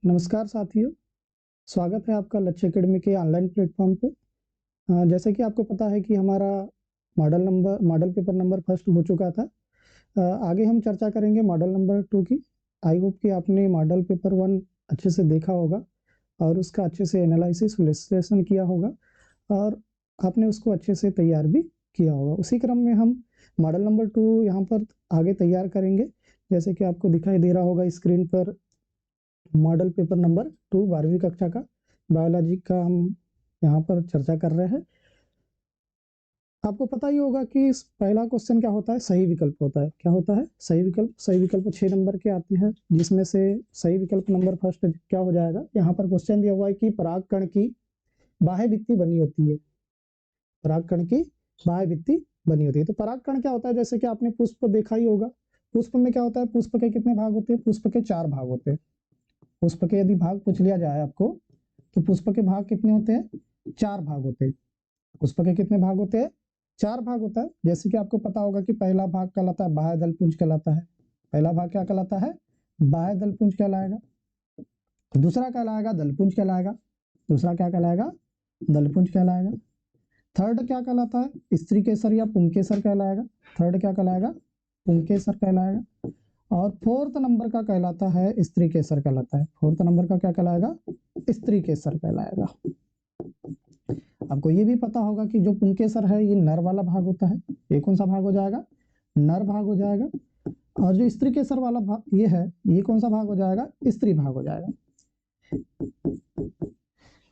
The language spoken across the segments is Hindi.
नमस्कार साथियों, स्वागत है आपका लक्ष्य एकेडमी के ऑनलाइन प्लेटफॉर्म पे। जैसे कि आपको पता है कि हमारा मॉडल पेपर नंबर फर्स्ट हो चुका था। आगे हम चर्चा करेंगे मॉडल नंबर 2 की। आई होप कि आपने मॉडल पेपर 1 अच्छे से देखा होगा और उसका अच्छे से एनालिसिस विश्लेषण किया होगा और आपने उसको अच्छे से तैयार भी किया होगा। उसी क्रम में हम मॉडल नंबर 2 यहाँ पर आगे तैयार करेंगे। जैसे कि आपको दिखाई दे रहा होगा स्क्रीन पर मॉडल पेपर नंबर 2 12वीं कक्षा का बायोलॉजी का हम यहाँ पर चर्चा कर रहे हैं। आपको पता ही होगा कि पहला क्वेश्चन क्या होता है, सही विकल्प होता है। क्या होता है? सही विकल्प। सही विकल्प 6 नंबर के आते हैं, जिसमें से सही विकल्प नंबर फर्स्ट क्या हो जाएगा। यहाँ पर क्वेश्चन दिया हुआ है कि परागकण की बाह्य भित्ति बनी होती है। परागकण की बाह्य भित्ति बनी होती है। तो परागकण क्या होता है, जैसे कि आपने पुष्प देखा ही होगा। पुष्प में क्या होता है, पुष्प के कितने भाग होते हैं? पुष्प के 4 भाग होते हैं। पुष्प के यदि भाग पूछ लिया जाए आपको, तो पुष्प के भाग कितने होते हैं? 4 भाग होते हैं। पुष्प के कितने भाग होते हैं? 4 भाग होता है। जैसे कि आपको पता होगा कि पहला भाग कहलाता है बाह्य दलपुंज कहलाता है। पहला भाग क्या कहलाता है? बाह्य दलपुंज कहलाएगा। दूसरा कहलाएगा दलपुंज कहलाएगा। दूसरा क्या कहलाएगा? दलपुंज कहलाएगा। थर्ड क्या कहलाता है? स्त्री केसर या पुंकेसर कहलाएगा। थर्ड क्या कहलाएगा? पुंकेसर कहलाएगा। और फोर्थ नंबर का कहलाता है स्त्री केसर कहलाता है। फोर्थ नंबर का क्या कहलाएगा? स्त्री केसर कहलाएगा। आपको ये भी पता होगा कि जो पुंकेसर है ये नर वाला भाग होता है। ये कौन सा भाग हो जाएगा? नर भाग हो जाएगा। और जो स्त्री केसर वाला भाग ये है, ये कौन सा भाग हो जाएगा? स्त्री भाग हो जाएगा।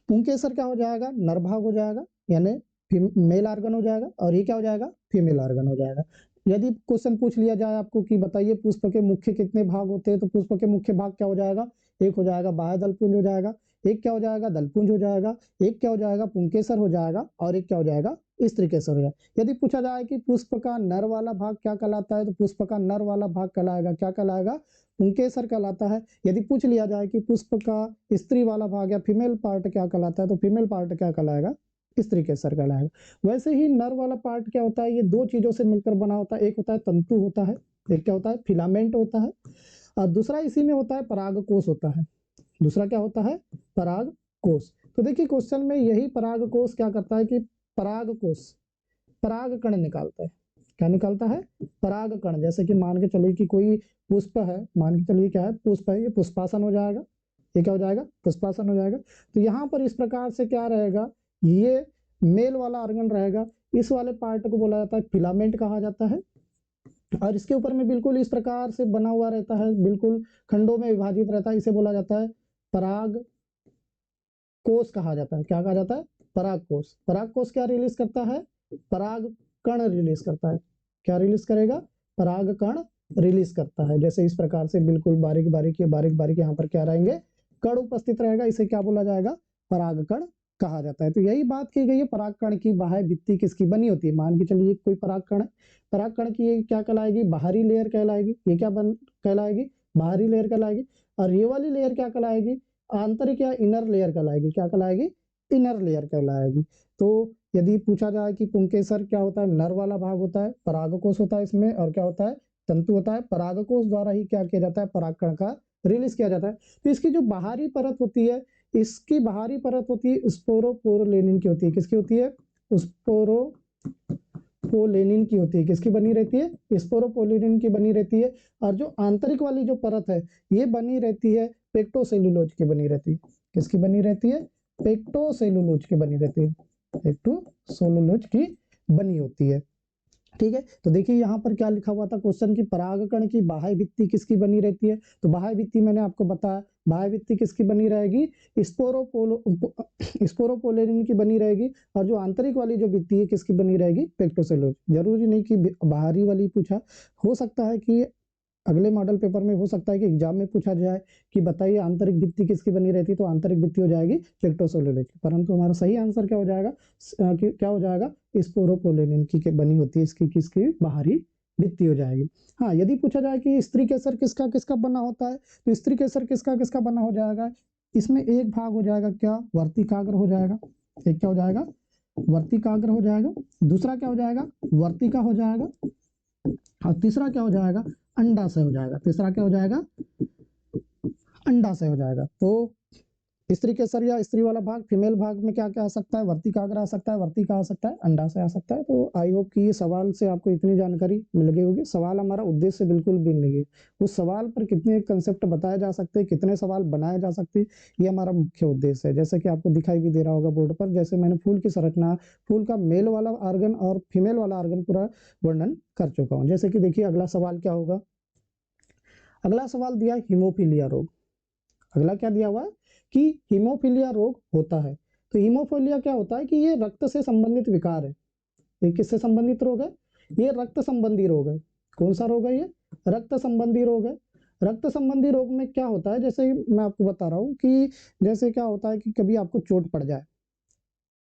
पुंकेसर क्या हो जाएगा? नर भाग हो जाएगा, यानी मेल आर्गन हो जाएगा। और ये क्या हो जाएगा? फीमेल आर्गन हो जाएगा। यदि क्वेश्चन पूछ लिया जाए आपको कि बताइए पुष्प के मुख्य कितने भाग होते हैं, तो पुष्प के मुख्य भाग क्या हो जाएगा? एक हो जाएगा बाह्य दलपुंज हो जाएगा, एक क्या हो जाएगा? दलपुंज हो जाएगा, एक क्या हो जाएगा? पुंकेसर हो जाएगा, और एक क्या हो जाएगा? स्त्री केसर हो जाएगा। यदि पूछा जाए कि पुष्प का नर वाला भाग क्या कहलाता है, तो पुष्प का नर वाला भाग कहलाएगा, क्या कहलाएगा? पुंकेसर कहलाता है। यदि पूछ लिया जाए कि पुष्प का स्त्री वाला भाग या फीमेल पार्ट क्या कहलाता है, तो फीमेल पार्ट क्या कहलाएगा? स्त्री केसर कहलाएगा। वैसे ही नर वाला पार्ट क्या होता है? ये दो चीजों से मिलकर बना होता है। एक होता है तंतु होता है, एक क्या होता है? फिलामेंट होता है, और दूसरा इसी में होता है परागकोश होता है। दूसरा क्या होता है? परागकोश। तो देखिए क्वेश्चन में यही परागकोश क्या करता है कि परागकोश परागकण निकालता है। क्या निकालता है? परागकण। जैसे कि मान के चलिए कि कोई पुष्प है, मान के चलिए क्या है? पुष्प है, ये पुष्पासन हो जाएगा। ये क्या हो जाएगा? पुष्पासन हो जाएगा। तो यहाँ पर इस प्रकार से क्या रहेगा? ये मेल वाला ऑर्गन रहेगा। इस वाले पार्ट को बोला जाता है फिलामेंट कहा जाता है। और इसके ऊपर में बिल्कुल इस प्रकार से बना हुआ रहता है, बिल्कुल खंडों में विभाजित रहता है। इसे बोला जाता है पराग कोश कहा जाता है। क्या कहा जाता है? पराग कोश। पराग कोश क्या रिलीज करता है? पराग कण रिलीज करता है। क्या रिलीज करेगा? पराग कण रिलीज करता है। जैसे इस प्रकार से बिल्कुल बारीक बारीक यहाँ पर क्या रहेंगे? कण उपस्थित रहेगा। इसे क्या बोला जाएगा? पराग कण कहा जाता है। तो यही बात की गई है, पराग कण की बाह्य भित्ति किसकी बनी होती है। मान के चलिए कोई पराग कण है, पराग कण की ये क्या कहलाएगी? बाहरी लेयर कहलाएगी। ये क्या कहलाएगी? बाहरी लेयर कहलाएगी। और ये वाली लेयर क्या कहलाएगी? आंतरिक या इनर लेयर कहलाएगी। क्या कहलाएगी? इनर लेयर कहलाएगी। तो यदि पूछा जाए कि पुंकेसर क्या होता है? नर वाला भाग होता है, परागकोश होता है इसमें, और क्या होता है? तंतु होता है। परागकोश द्वारा ही क्या किया जाता है? परागकण का रिलीज किया जाता है। तो इसकी जो बाहरी परत होती है, इसकी बाहरी परत होती है स्पोरोपोरलेनिन की होती है। किसकी होती है? स्पोरोपोलेनिन की होती है। किसकी बनी रहती है? स्पोरोपोलेनिन की बनी रहती है। और जो आंतरिक वाली जो परत है, ये बनी रहती है पेक्टोसेलुलोज की बनी रहती है। किसकी बनी रहती है? पेक्टोसेलुलोज की बनी रहती है। पेक्टोसेलुलोज की बनी होती है। ठीक है। तो देखिए यहाँ पर क्या लिखा हुआ था क्वेश्चन की परागकण की बाह्य भित्ति किसकी बनी रहती है। तो बाह्य भित्ति मैंने आपको बताया, बाह्य भित्ति किसकी बनी रहेगी? स्पोरोपोलेनिन की बनी रहेगी। और जो आंतरिक वाली जो भित्ति है किसकी बनी रहेगी? पेक्टोसेलुलोज। जरूरी नहीं कि बाहरी वाली पूछा, हो सकता है कि अगले मॉडल पेपर में हो सकता है कि एग्जाम में पूछा जाए कि बताइए आंतरिक भित्ति किसकी बनी रहती है, तो आंतरिक भित्ति हो जाएगी पेक्टोसेलुलोज की। परंतु हमारा सही आंसर क्या हो जाएगा? क्या हो जाएगा? स्पोरोपोलेनिन की बनी होती है, इसकी किसकी? बाहरी भित्ति हो जाएगी। हाँ, यदि पूछा जाए कि स्त्री केसर किसका किसका बना होता है, तो स्त्री केसर किसका किसका बना हो जाएगा? इसमें एक भाग हो जाएगा क्या? वर्तिकाग्र हो जाएगा। एक क्या हो जाएगा? वर्तिकाग्र हो जाएगा। दूसरा क्या हो जाएगा? वर्तिका हो जाएगा। और तीसरा क्या हो जाएगा? अंडाशय हो जाएगा। तीसरा क्या हो जाएगा? अंडा से हो जाएगा। तो स्त्री केसर या स्त्री वाला भाग, फीमेल भाग में क्या क्या आ सकता है, वर्तिकाग्र आ सकता है, वर्तिका आ सकता है, अंडा से आ सकता है। तो आई होप कि ये सवाल से आपको इतनी जानकारी मिल गई होगी। सवाल हमारा उद्देश्य बिल्कुल भी नहीं है, उस सवाल पर कितने कंसेप्ट बताए जा सकते हैं, कितने सवाल बनाए जा सकते हैं, ये हमारा मुख्य उद्देश्य है। जैसे कि आपको दिखाई भी दे रहा होगा बोर्ड पर, जैसे मैंने फूल की संरचना, फूल का मेल वाला आर्गन और फीमेल वाला आर्गन पूरा वर्णन कर चुका हूँ। जैसे कि देखिए अगला सवाल क्या होगा, अगला सवाल दिया हीमोफीलिया रोग। अगला क्या दिया हुआ है कि हीमोफीलिया रोग होता है। तो हीमोफीलिया क्या होता है कि ये रक्त से संबंधित विकार है। ये किससे संबंधित रोग है, ये रक्त संबंधी रोग है। कौन सा रोग है ये, रक्त संबंधी रोग है। रक्त संबंधी रोग में क्या होता है, जैसे मैं आपको बता रहा हूँ कि जैसे क्या होता है कि कभी आपको चोट पड़ जाए,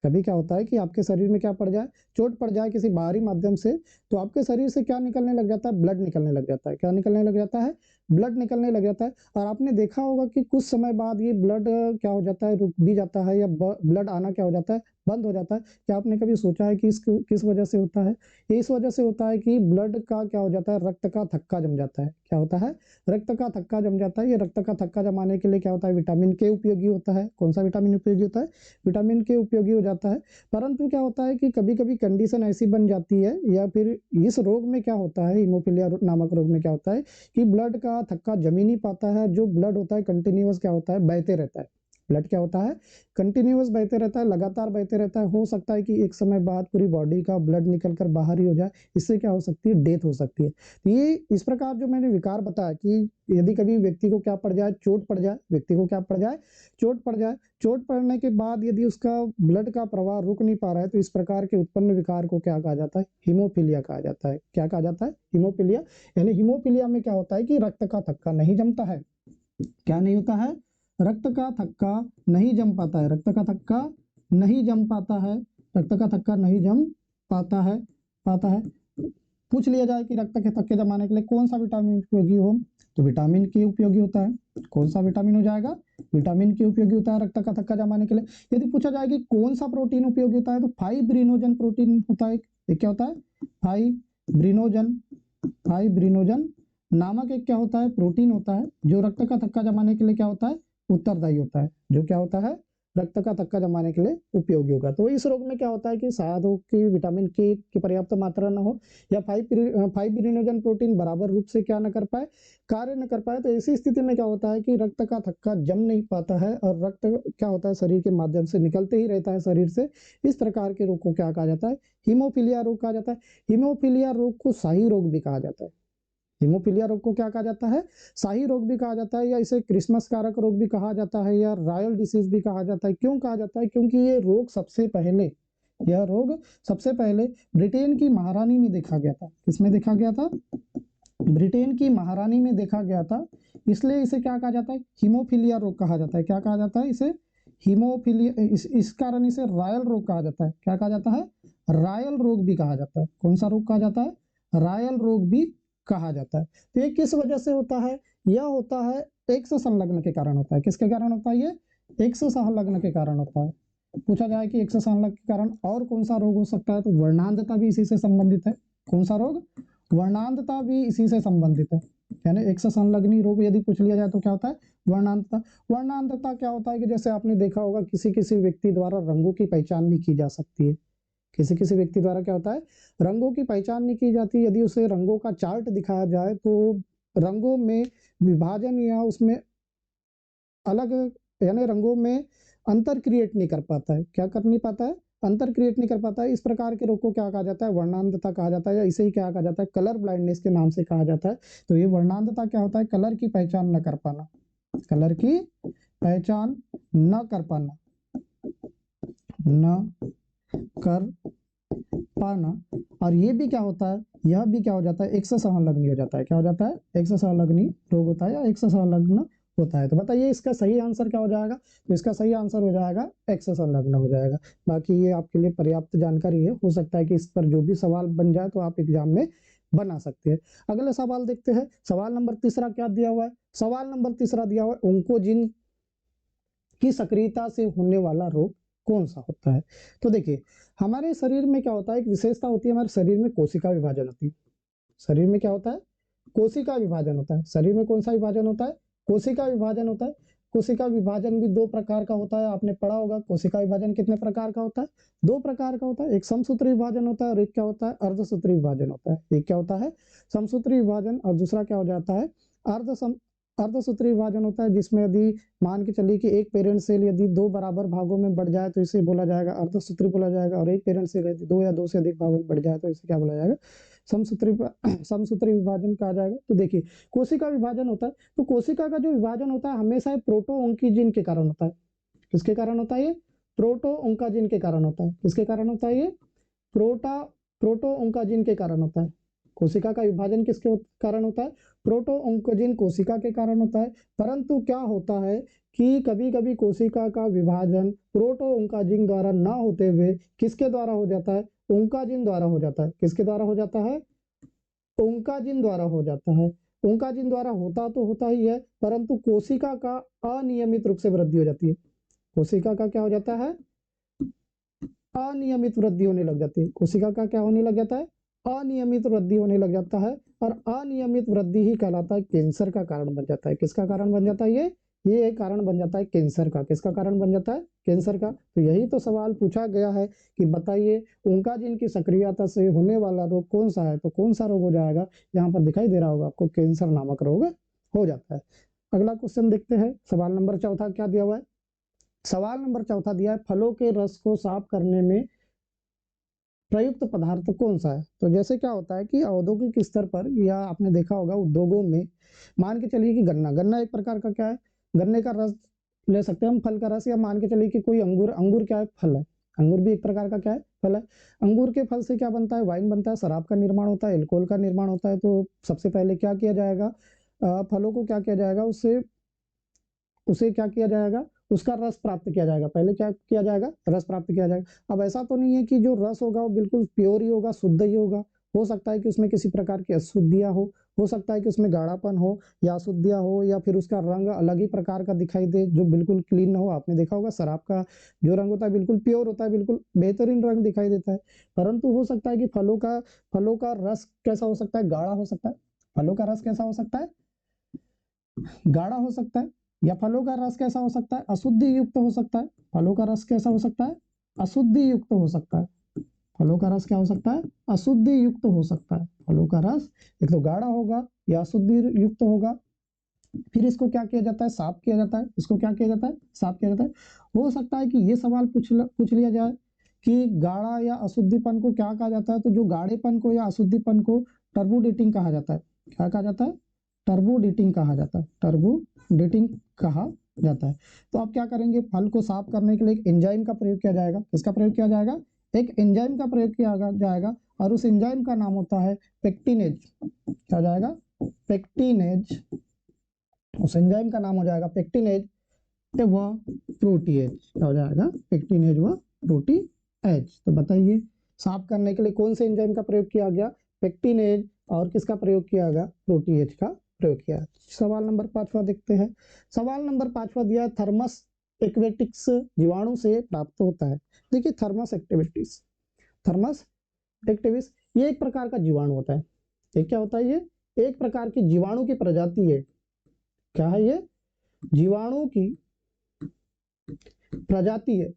कभी क्या होता है कि आपके शरीर में क्या पड़ जाए, चोट पड़ जाए किसी बाहरी माध्यम से, तो आपके शरीर से क्या निकलने लग जाता है, ब्लड निकलने लग जाता है। क्या निकलने लग जाता है, ब्लड निकलने लग जाता है। और आपने देखा होगा कि कुछ समय बाद ये ब्लड क्या हो जाता है, रुक भी जाता है, या ब्लड आना क्या हो जाता है, बंद हो जाता है। क्या आपने कभी सोचा है कि इसको किस वजह से होता है, ये इस वजह से होता है कि ब्लड का क्या हो जाता है, रक्त का थक्का जम जाता है। क्या होता है, रक्त का थक्का जम जाता है। ये रक्त का थक्का जमाने के लिए क्या होता है, विटामिन के उपयोगी होता है। कौन सा विटामिन उपयोगी होता है, विटामिन के उपयोगी हो जाता है। परंतु क्या होता है कि कभी कभी कंडीशन ऐसी बन जाती है, या फिर इस रोग में क्या होता है, हीमोफीलिया नामक रोग में क्या होता है कि ब्लड का थक्का जम ही नहीं पाता है। जो ब्लड होता है कंटिन्यूअस क्या होता है, बहते रहता है। ब्लड क्या होता है, कंटिन्यूअस बहते रहता है, लगातार बहते रहता है। हो सकता है कि एक समय बाद पूरी बॉडी का ब्लड निकल कर बाहर ही हो जाए। इससे क्या हो सकती है, डेथ हो सकती है। तो ये इस प्रकार जो मैंने विकार बताया कि यदि कभी व्यक्ति को क्या पड़ जाए, चोट पड़ जाए, व्यक्ति को क्या पड़ जाए, चोट पड़ जाए, चोट पड़ने के बाद यदि उसका ब्लड का प्रवाह रुक नहीं पा रहा है, तो इस प्रकार के उत्पन्न विकार को क्या कहा जाता है, हीमोफीलिया कहा जाता है। क्या कहा जाता है, हीमोफीलिया। यानी हीमोफीलिया में क्या होता है कि रक्त का थक्का नहीं जमता है। क्या नहीं होता है, रक्त का थक्का नहीं जम पाता है, रक्त का थक्का नहीं जम पाता है, रक्त का थक्का नहीं जम पाता है। पूछ लिया जाए कि रक्त के थक्के जमाने के लिए कौन सा विटामिन उपयोगी हो, तो विटामिन के उपयोगी होता है। कौन सा विटामिन हो जाएगा, विटामिन के उपयोगी होता है रक्त का थक्का जमाने के लिए। यदि पूछा जाए कि कौन सा प्रोटीन उपयोगी होता है, तो फाइब्रिनोजन प्रोटीन होता है। ये क्या होता है, फाइब्रिनोजन, फाइब्रिनोजन नामक एक क्या होता है, प्रोटीन होता है, जो रक्त का थक्का जमाने के लिए क्या होता है, उत्तरदायी होता है। जो क्या होता है, रक्त का थक्का जमाने के लिए उपयोगी होगा। तो इस रोग में क्या होता है कि शायद हो कि विटामिन के की पर्याप्त मात्रा न हो, या फाइब्रिनोजन प्रोटीन बराबर रूप से क्या न कर पाए, कार्य न कर पाए। तो ऐसी स्थिति में क्या होता है कि रक्त का थक्का जम नहीं पाता है, और रक्त क्या होता है, शरीर के माध्यम से निकलते ही रहता है शरीर से। इस प्रकार के रोग को क्या कहा जाता है, हीमोफीलिया रोग कहा जाता है। हीमोफीलिया रोग को शाही रोग भी कहा जाता है। हीमोफीलिया रोग को क्या कहा जाता है, शाही रोग भी कहा जाता है, या इसे क्रिसमस कारक रोग भी कहा जाता है, या रॉयल डिसीज भी कहा जाता है। क्यों कहा जाता है, क्योंकि ये रोग सबसे पहले, यह रोग सबसे पहले ब्रिटेन की महारानी में देखा गया था। किसमें देखा गया था, ब्रिटेन की महारानी में देखा गया था। इसलिए इसे क्या कहा जाता है, हीमोफीलिया रोग कहा जाता है। क्या कहा जाता है इसे, हीमोफीलिया। इस कारण इसे रॉयल रोग कहा जाता है। क्या कहा जाता है, रॉयल रोग भी कहा जाता है। कौन सा रोग कहा जाता है, रॉयल रोग भी कहा जाता है। तो ये किस वजह से होता है, यह होता है एक्स संलग्न के कारण होता है। किसके कारण होता है, ये एक्स संलग्न के कारण होता है। पूछा जाए कि एक्स संलग्न के कारण और कौन सा रोग हो सकता है, तो वर्णांधता भी इसी से संबंधित है। कौन सा रोग, वर्णांधता भी इसी से संबंधित है। यानी एक्स संलग्नी रोग यदि पूछ लिया जाए तो क्या होता है, वर्णांधता। वर्णांधता क्या होता है कि जैसे आपने देखा होगा किसी किसी व्यक्ति द्वारा रंगों की पहचान नहीं की जा सकती है। किसी किसी व्यक्ति द्वारा क्या होता है, रंगों की पहचान नहीं की जाती। यदि उसे रंगों का चार्ट दिखाया जाए तो रंगों में विभाजन या उसमें अलग, यानी रंगों में अंतर क्रिएट नहीं कर पाता है। क्या कर नहीं पाता है, अंतर क्रिएट नहीं कर पाता है। इस प्रकार के रोग को क्या कहा जाता है, वर्णांधता कहा जाता है, या इसे ही क्या कहा जाता है, कलर ब्लाइंडनेस के नाम से कहा जाता है। तो ये वर्णांधता क्या होता है, कलर की पहचान न कर पाना, कलर की पहचान न कर पाना, न कर पाना। और ये भी क्या होता है, यह भी क्या हो जाता है, एक्स संलग्नी हो जाता है। क्या हो जाता है, एक्स संलग्नी रोग होता है, या एक्स संलग्न होता है। तो बताइए इसका सही आंसर क्या हो जाएगा, तो इसका सही आंसर हो जाएगा एक्स संलग्न हो जाएगा। बाकी ये आपके लिए पर्याप्त जानकारी है, हो सकता है कि इस पर जो भी सवाल बन जाए तो आप एग्जाम में बना सकते हैं। अगले सवाल देखते हैं, सवाल नंबर तीसरा क्या दिया हुआ है, सवाल नंबर तीसरा दिया हुआ है ओंकोजिन की सक्रियता से होने वाला रोग कौन सा होता है। तो देखिए हमारे शरीर में क्या होता है, एक विशेषता होती है, हमारे शरीर में कोशिका विभाजन होती है। शरीर में क्या होता है, कोशिका विभाजन होता है। शरीर में कौन सा विभाजन होता है, कोशिका विभाजन होता है। कोशिका विभाजन भी दो प्रकार का होता है, आपने पढ़ा होगा। कोशिका विभाजन कितने प्रकार का होता है? दो प्रकार का होता है। एक समसूत्री विभाजन होता है और एक क्या होता है? अर्धसूत्री विभाजन होता है। एक क्या होता है? समसूत्री विभाजन, और दूसरा क्या हो जाता है? अर्धसूत्री विभाजन होता है, जिसमें यदि मान के चलिए कि एक पेरेंट सेल यदि दो बराबर भागों में बढ़ जाए तो इसे बोला जाएगा अर्धसूत्री बोला जाएगा, और एक पेरेंट सेल यदि दो या दो से अधिक भागों में बढ़ जाए तो इसे क्या बोला जाएगा? समसूत्री विभाजन कहा जाएगा। तो देखिए, कोशिका विभाजन होता है, तो कोशिका का जो विभाजन होता है हमेशा प्रोटोओंकीजिन के कारण होता है। किसके कारण होता है ये? प्रोटोओंकाजिन के कारण होता है। किसके कारण होता है ये? प्रोटोओंकाजिन के कारण होता है। कोशिका का विभाजन किसके कारण होता है? प्रोटोओंकोजिन कोशिका के कारण होता है। परंतु क्या होता है कि कभी कभी कोशिका का विभाजन प्रोटोओंकाजिन द्वारा ना होते हुए किसके द्वारा हो जाता है? ओंकाजिन द्वारा हो जाता है। किसके द्वारा हो जाता है? ओंकाजिन द्वारा हो जाता है। ओंकाजिन द्वारा होता तो होता ही है, परंतु कोशिका का अनियमित रूप से वृद्धि हो जाती है। कोशिका का क्या हो जाता है? अनियमित वृद्धि होने लग जाती है। कोशिका का क्या होने लग जाता है? अनियमित वृद्धि होने लग जाता है, और अनियमित वृद्धि ही कहलाता है कैंसर का कारण बन जाता है। किसका कारण बन जाता है ये एक कारण बन जाता है कैंसर का। किसका कारण बन जाता है? कैंसर का। तो यही तो सवाल पूछा गया है कि बताइए ओंकाजिन की सक्रियता से होने वाला रोग कौन सा है? तो कौन सा रोग हो जाएगा? यहाँ पर दिखाई दे रहा होगा आपको, कैंसर नामक रोग हो जाता है। अगला क्वेश्चन देखते हैं। सवाल नंबर चौथा क्या दिया हुआ है? सवाल नंबर चौथा दिया है, फलों के रस को साफ करने में प्रयुक्त पदार्थ कौन सा है? तो जैसे क्या होता है कि औद्योगिक स्तर पर, या आपने देखा होगा उद्योगों में, मान के चलिए कि गन्ना एक प्रकार का क्या है? गन्ने का रस ले सकते हैं हम, फल का रस, या मान के चलिए कि कोई अंगूर क्या है? फल है। अंगूर भी एक प्रकार का क्या है? फल है। अंगूर के फल से क्या बनता है? वाइन बनता है, शराब का निर्माण होता है, एल्कोहल का निर्माण होता है। तो सबसे पहले क्या किया जाएगा? फलों को क्या किया जाएगा? उसे क्या किया जाएगा? उसका रस प्राप्त किया जाएगा। पहले क्या किया जाएगा? रस प्राप्त किया जाएगा। अब ऐसा तो नहीं है कि जो रस होगा वो बिल्कुल प्योर ही होगा, शुद्ध ही होगा। हो सकता है कि उसमें किसी प्रकार की अशुद्धियां हो सकता है कि उसमें गाढ़ापन हो या अशुद्धियां हो, या फिर उसका रंग अलग ही प्रकार का दिखाई दे जो बिल्कुल क्लीन ना हो। आपने देखा होगा शराब का जो रंग होता है बिल्कुल प्योर होता है, बिल्कुल बेहतरीन रंग दिखाई देता है। परंतु हो सकता है कि फलों का रस कैसा हो सकता है? गाढ़ा हो सकता है। फलों का रस कैसा हो सकता है? गाढ़ा हो सकता है। या फलों का रस कैसा हो सकता है? अशुद्धि युक्त हो सकता है। फलों का रस कैसा हो सकता है? अशुद्धि युक्त हो सकता है। फलों का रस क्या हो सकता है? अशुद्धि युक्त हो सकता है। फलों का रस एक तो गाढ़ा होगा या अशुद्धि युक्त होगा। फिर इसको क्या किया जाता है? साफ किया जाता है। इसको क्या किया जाता है? साफ किया जाता है। हो सकता है कि ये सवाल पूछ लिया जाए कि गाढ़ा या अशुद्धिपन को क्या कहा जाता है? तो जो गाढ़ेपन को या अशुद्धिपन को टर्बोडेटिंग कहा जाता है। क्या कहा जाता है? टर्बोडेटिंग कहा जाता है। टर्बोडेटिंग कहा जाता है। तो आप क्या करेंगे? फल को साफ करने के लिए एक एंजाइम का प्रयोग किया जाएगा। किसका प्रयोग किया जाएगा? एक एंजाइम का प्रयोग किया जाएगा, और उस एंजाइम का नाम होता है पेक्टिनेज। क्या हो जाएगा? पेक्टिनेज। उस एंजाइम का नाम हो जाएगा पेक्टिनेज व प्रोटीएज। क्या हो जाएगा? पेक्टिनेज व प्रोटीएज। तो बताइए, साफ करने के लिए कौन से एंजाइम का प्रयोग किया गया? पेक्टिनेज। और किसका प्रयोग किया गया? प्रोटीएज का प्रयोग किया। सवाल नंबर 5वां देखते हैं। सवाल नंबर 5वां दिया, थर्मस एक्वेटिक्स जीवाणु से प्राप्त होता है। देखिए, थर्मस एक्टिविस ये एक प्रकार का जीवाणु होता है। ये क्या होता है? ये एक प्रकार की जीवाणु की प्रजाति है। क्या है ये? जीवाणु की प्रजाति है।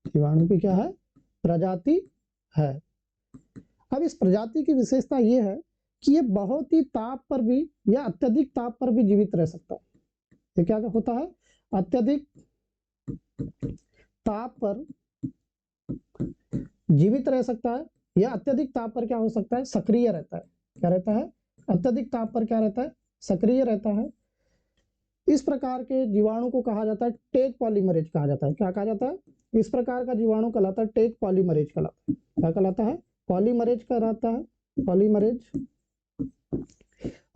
जीवाणु की क्या है? प्रजाति है। अब इस प्रजाति की विशेषता ये है कि ये बहुत ही ताप पर भी या अत्यधिक ताप पर भी जीवित रह सकता है। ये क्या होता है? अत्यधिक ताप पर जीवित रह सकता है, या अत्यधिक ताप पर क्या हो सकता है? सक्रिय रहता है। क्या रहता है? अत्यधिक ताप पर क्या रहता है? सक्रिय रहता है। इस प्रकार के जीवाणु को कहा जाता है टेक पॉलीमरेज कहा जाता है। क्या कहा जाता है? इस प्रकार का जीवाणु कहलाता है टेक पॉलीमरेज कहलाता है। क्या कहलाता है? पॉलीमरेज कहलाता है। पॉलीमरेज।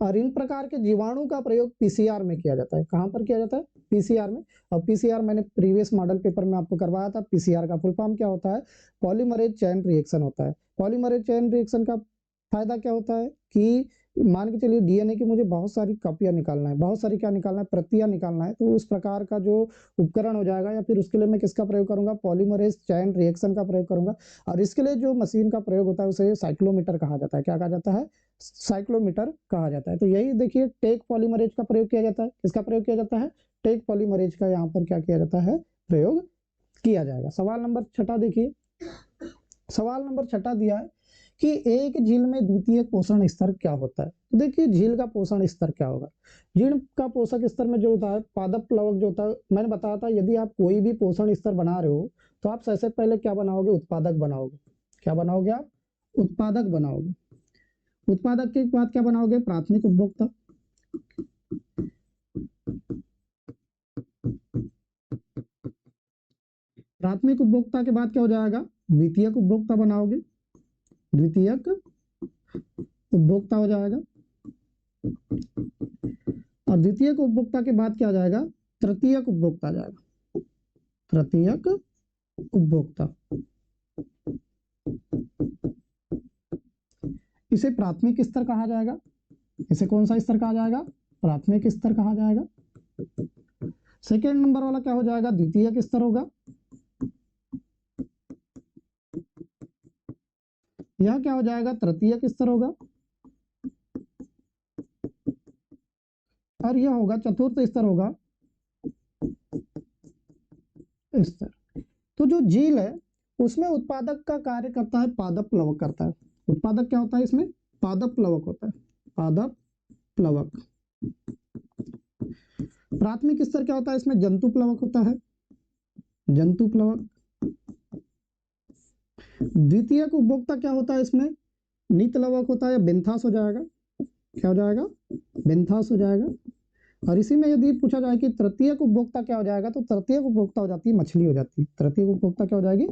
और इन प्रकार के जीवाणु का प्रयोग पीसीआर में किया जाता है। कहां पर किया जाता है? पीसीआर में। और पीसीआर मैंने प्रीवियस मॉडल पेपर में आपको करवाया था। पीसीआर का फुल फॉर्म क्या होता है? पॉलीमरेज चेन रिएक्शन होता है। पॉलीमरेज चेन रिएक्शन का फायदा क्या होता है कि मान के चलिए डीएनए की मुझे बहुत सारी कॉपियां निकालना है, बहुत सारी क्या निकालना है, प्रतियां निकालना है, तो उस प्रकार का जो उपकरण हो जाएगा, या फिर उसके लिए मैं किसका प्रयोग करूंगा, पॉलीमरेज चेन रिएक्शन का प्रयोग करूंगा। और इसके लिए जो मशीन का प्रयोग होता है उसे साइक्लोमीटर कहा जाता है। क्या कहा जाता है, साइक्लोमीटर कहा जाता है। तो यही देखिए टेक पॉलीमरेज का प्रयोग किया जाता है। किसका प्रयोग किया जाता है, टेक पॉलीमरेज का यहाँ पर क्या किया जाता है, प्रयोग किया जाएगा। सवाल नंबर 6 देखिए, सवाल नंबर 6 दिया है कि एक झील में द्वितीय पोषण स्तर क्या होता है। तो देखिए झील का पोषण स्तर क्या होगा। झील का पोषक स्तर में जो होता है पादप प्लवक जो होता है, मैंने बताया था यदि आप कोई भी पोषण स्तर बना रहे हो तो आप सबसे पहले क्या बनाओगे, उत्पादक बनाओगे। क्या बनाओगे आप, उत्पादक बनाओगे। उत्पादक के बाद क्या बनाओगे, प्राथमिक उपभोक्ता। प्राथमिक उपभोक्ता के बाद क्या हो जाएगा, द्वितीयक उपभोक्ता बनाओगे। द्वितीयक उपभोक्ता हो जाएगा। और द्वितीयक उपभोक्ता के बाद क्या आ जाएगा, तृतीयक उपभोक्ता आ जाएगा। तृतीयक उपभोक्ता, इसे प्राथमिक स्तर कहा जाएगा। इसे कौन सा स्तर कहा जाएगा, प्राथमिक स्तर कहा जाएगा। सेकेंड नंबर वाला क्या हो जाएगा, द्वितीयक स्तर होगा। यह क्या हो जाएगा, तृतीयक स्तर होगा। और यह होगा चतुर्थ स्तर होगा स्तर। तो जो झील है उसमें उत्पादक का कार्य करता है पादप प्लवक करता है। उत्पादक क्या होता है इसमें, पादप प्लवक होता है, पादप प्लवक। प्राथमिक स्तर क्या होता है इसमें, जंतु प्लवक होता है, जंतु प्लवक। द्वितीयक उपभोक्ता क्या होता है इसमें, नितलवक होता है, बेंथास हो जाएगा। क्या हो जाएगा, बेंथास हो जाएगा। और इसी में यदि पूछा जाए कि तृतीयक उपभोक्ता क्या हो जाएगा, तो तृतीयक उपभोक्ता हो जाती है मछली हो जाती है। तृतीयक उपभोक्ता क्या हो जाएगी,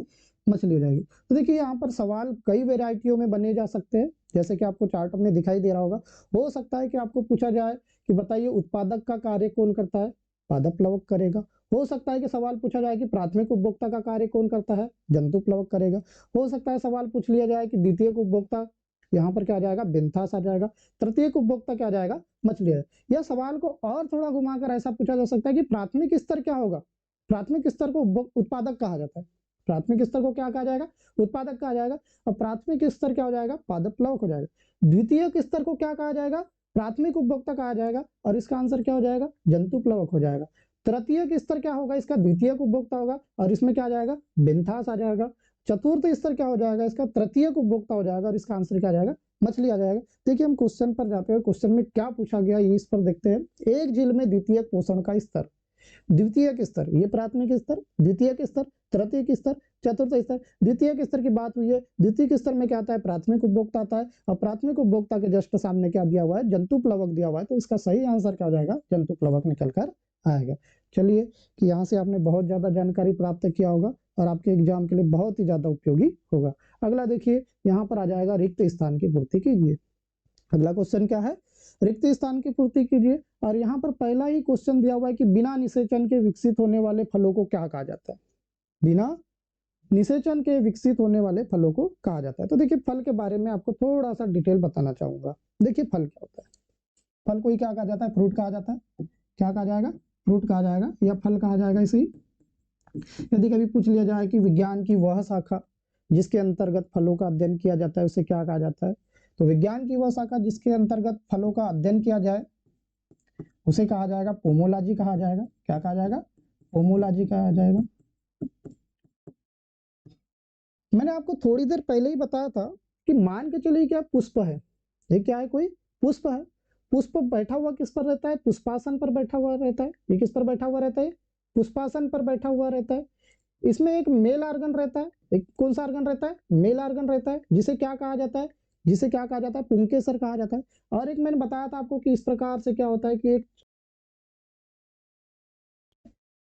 मछली हो जाएगी। तो देखिए यहाँ पर सवाल कई वेराइटियों में बने जा सकते हैं, जैसे कि आपको चार्ट में दिखाई दे रहा होगा। हो सकता है कि आपको पूछा जाए कि बताइए उत्पादक का कार्य कौन करता है, पादप प्लवक करेगा। हो सकता है कि सवाल पूछा जाए कि प्राथमिक उपभोक्ता का कार्य कौन करता है, जंतु प्लवक करेगा। हो सकता है सवाल पूछ लिया जाए कि द्वितीयक उपभोक्ता, यहाँ पर क्या आ जाएगा, बेंथास आ जाएगा। तृतीयक उपभोक्ता क्या आ जाएगा, मछली है। यह सवाल को और थोड़ा घुमाकर ऐसा पूछा जा सकता है कि प्राथमिक स्तर क्या होगा। प्राथमिक स्तर को उत्पादक कहा जाता है। प्राथमिक स्तर को क्या कहा जाएगा, उत्पादक कहा जाएगा। और प्राथमिक स्तर क्या हो जाएगा, पादप प्लवक हो जाएगा। द्वितीयक स्तर को क्या कहा जाएगा, प्राथमिक उपभोक्ता कहा जाएगा। और इसका आंसर क्या हो जाएगा, जंतु प्लवक हो जाएगा। तृतीयक स्तर क्या होगा, इसका द्वितीयक उपभोक्ता होगा। और इसमें क्या आ जाएगा, बेंथास आ जाएगा। चतुर्थ स्तर क्या हो जाएगा, इसका तृतीयक उपभोक्ता हो जाएगा। और इसका आंसर क्या आ जाएगा, मछली आ जाएगा। देखिए हम क्वेश्चन पर जाते हैं, क्वेश्चन में क्या पूछा गया ये इस पर देखते हैं। एक झील में द्वितीयक पोषण का स्तर, द्वितीयक स्तर, ये प्राथमिक स्तर, द्वितीयक स्तर, तृतीयक स्तर, चतुर्थ स्तर। द्वितीयक स्तर की बात हुई है, द्वितीयक स्तर में क्या आता है, प्राथमिक उपभोक्ता आता है। और प्राथमिक उपभोक्ता के जस्ट सामने क्या दिया हुआ है, जंतु प्लवक दिया हुआ है। तो इसका सही आंसर क्या हो जाएगा, जंतु प्लवक निकल कर आएगा। चलिए कि यहाँ से आपने बहुत ज्यादा जानकारी प्राप्त किया होगा और आपके एग्जाम के लिए बहुत ही ज्यादा उपयोगी होगा। अगला देखिए यहाँ पर आ जाएगा, रिक्त स्थान की पूर्ति कीजिए। अगला क्वेश्चन क्या है, रिक्त स्थान की पूर्ति कीजिए। और यहाँ पर पहला ही क्वेश्चन दिया हुआ है कि बिना निषेचन के विकसित होने वाले फलों को क्या कहा जाता है। बिना निषेचन के विकसित होने वाले फलों को कहा जाता है। तो देखिए फल के बारे में आपको थोड़ा सा डिटेल बताना चाहूंगा। देखिए फल क्या होता है, फल को ही क्या कहा जाता है, फ्रूट कहा जाता है। क्या कहा जाएगा, फ्रूट कहा जाएगा या फल कहा जाएगा इसे। यदि कभी पूछ लिया जाए कि विज्ञान की वह शाखा जिसके अंतर्गत फलों का अध्ययन किया जाता है उसे क्या कहा जाता है, तो विज्ञान की वह शाखा जिसके अंतर्गत फलों का अध्ययन किया जाए उसे कहा जाएगा पोमोलॉजी कहा जाएगा। क्या कहा जाएगा, पोमोलॉजी कहा जाएगा। मैंने आपको थोड़ी देर पहले ही बताया था कि मान के चलिए क्या पुष्प है, ये क्या है, कोई पुष्प है। पुष्प बैठा हुआ किस पर रहता है, पुष्पासन पर बैठा हुआ रहता है। ये किस पर बैठा हुआ रहता है, पुष्पासन पर बैठा हुआ रहता है। इसमें एक मेल आर्गन रहता है, एक कौन सा आर्गन रहता है, मेल आर्गन रहता है, जिसे क्या कहा जाता है, जिसे क्या कहा जाता है, पुंकेसर कहा जाता है। और एक मैंने बताया था आपको कि इस प्रकार से क्या होता है कि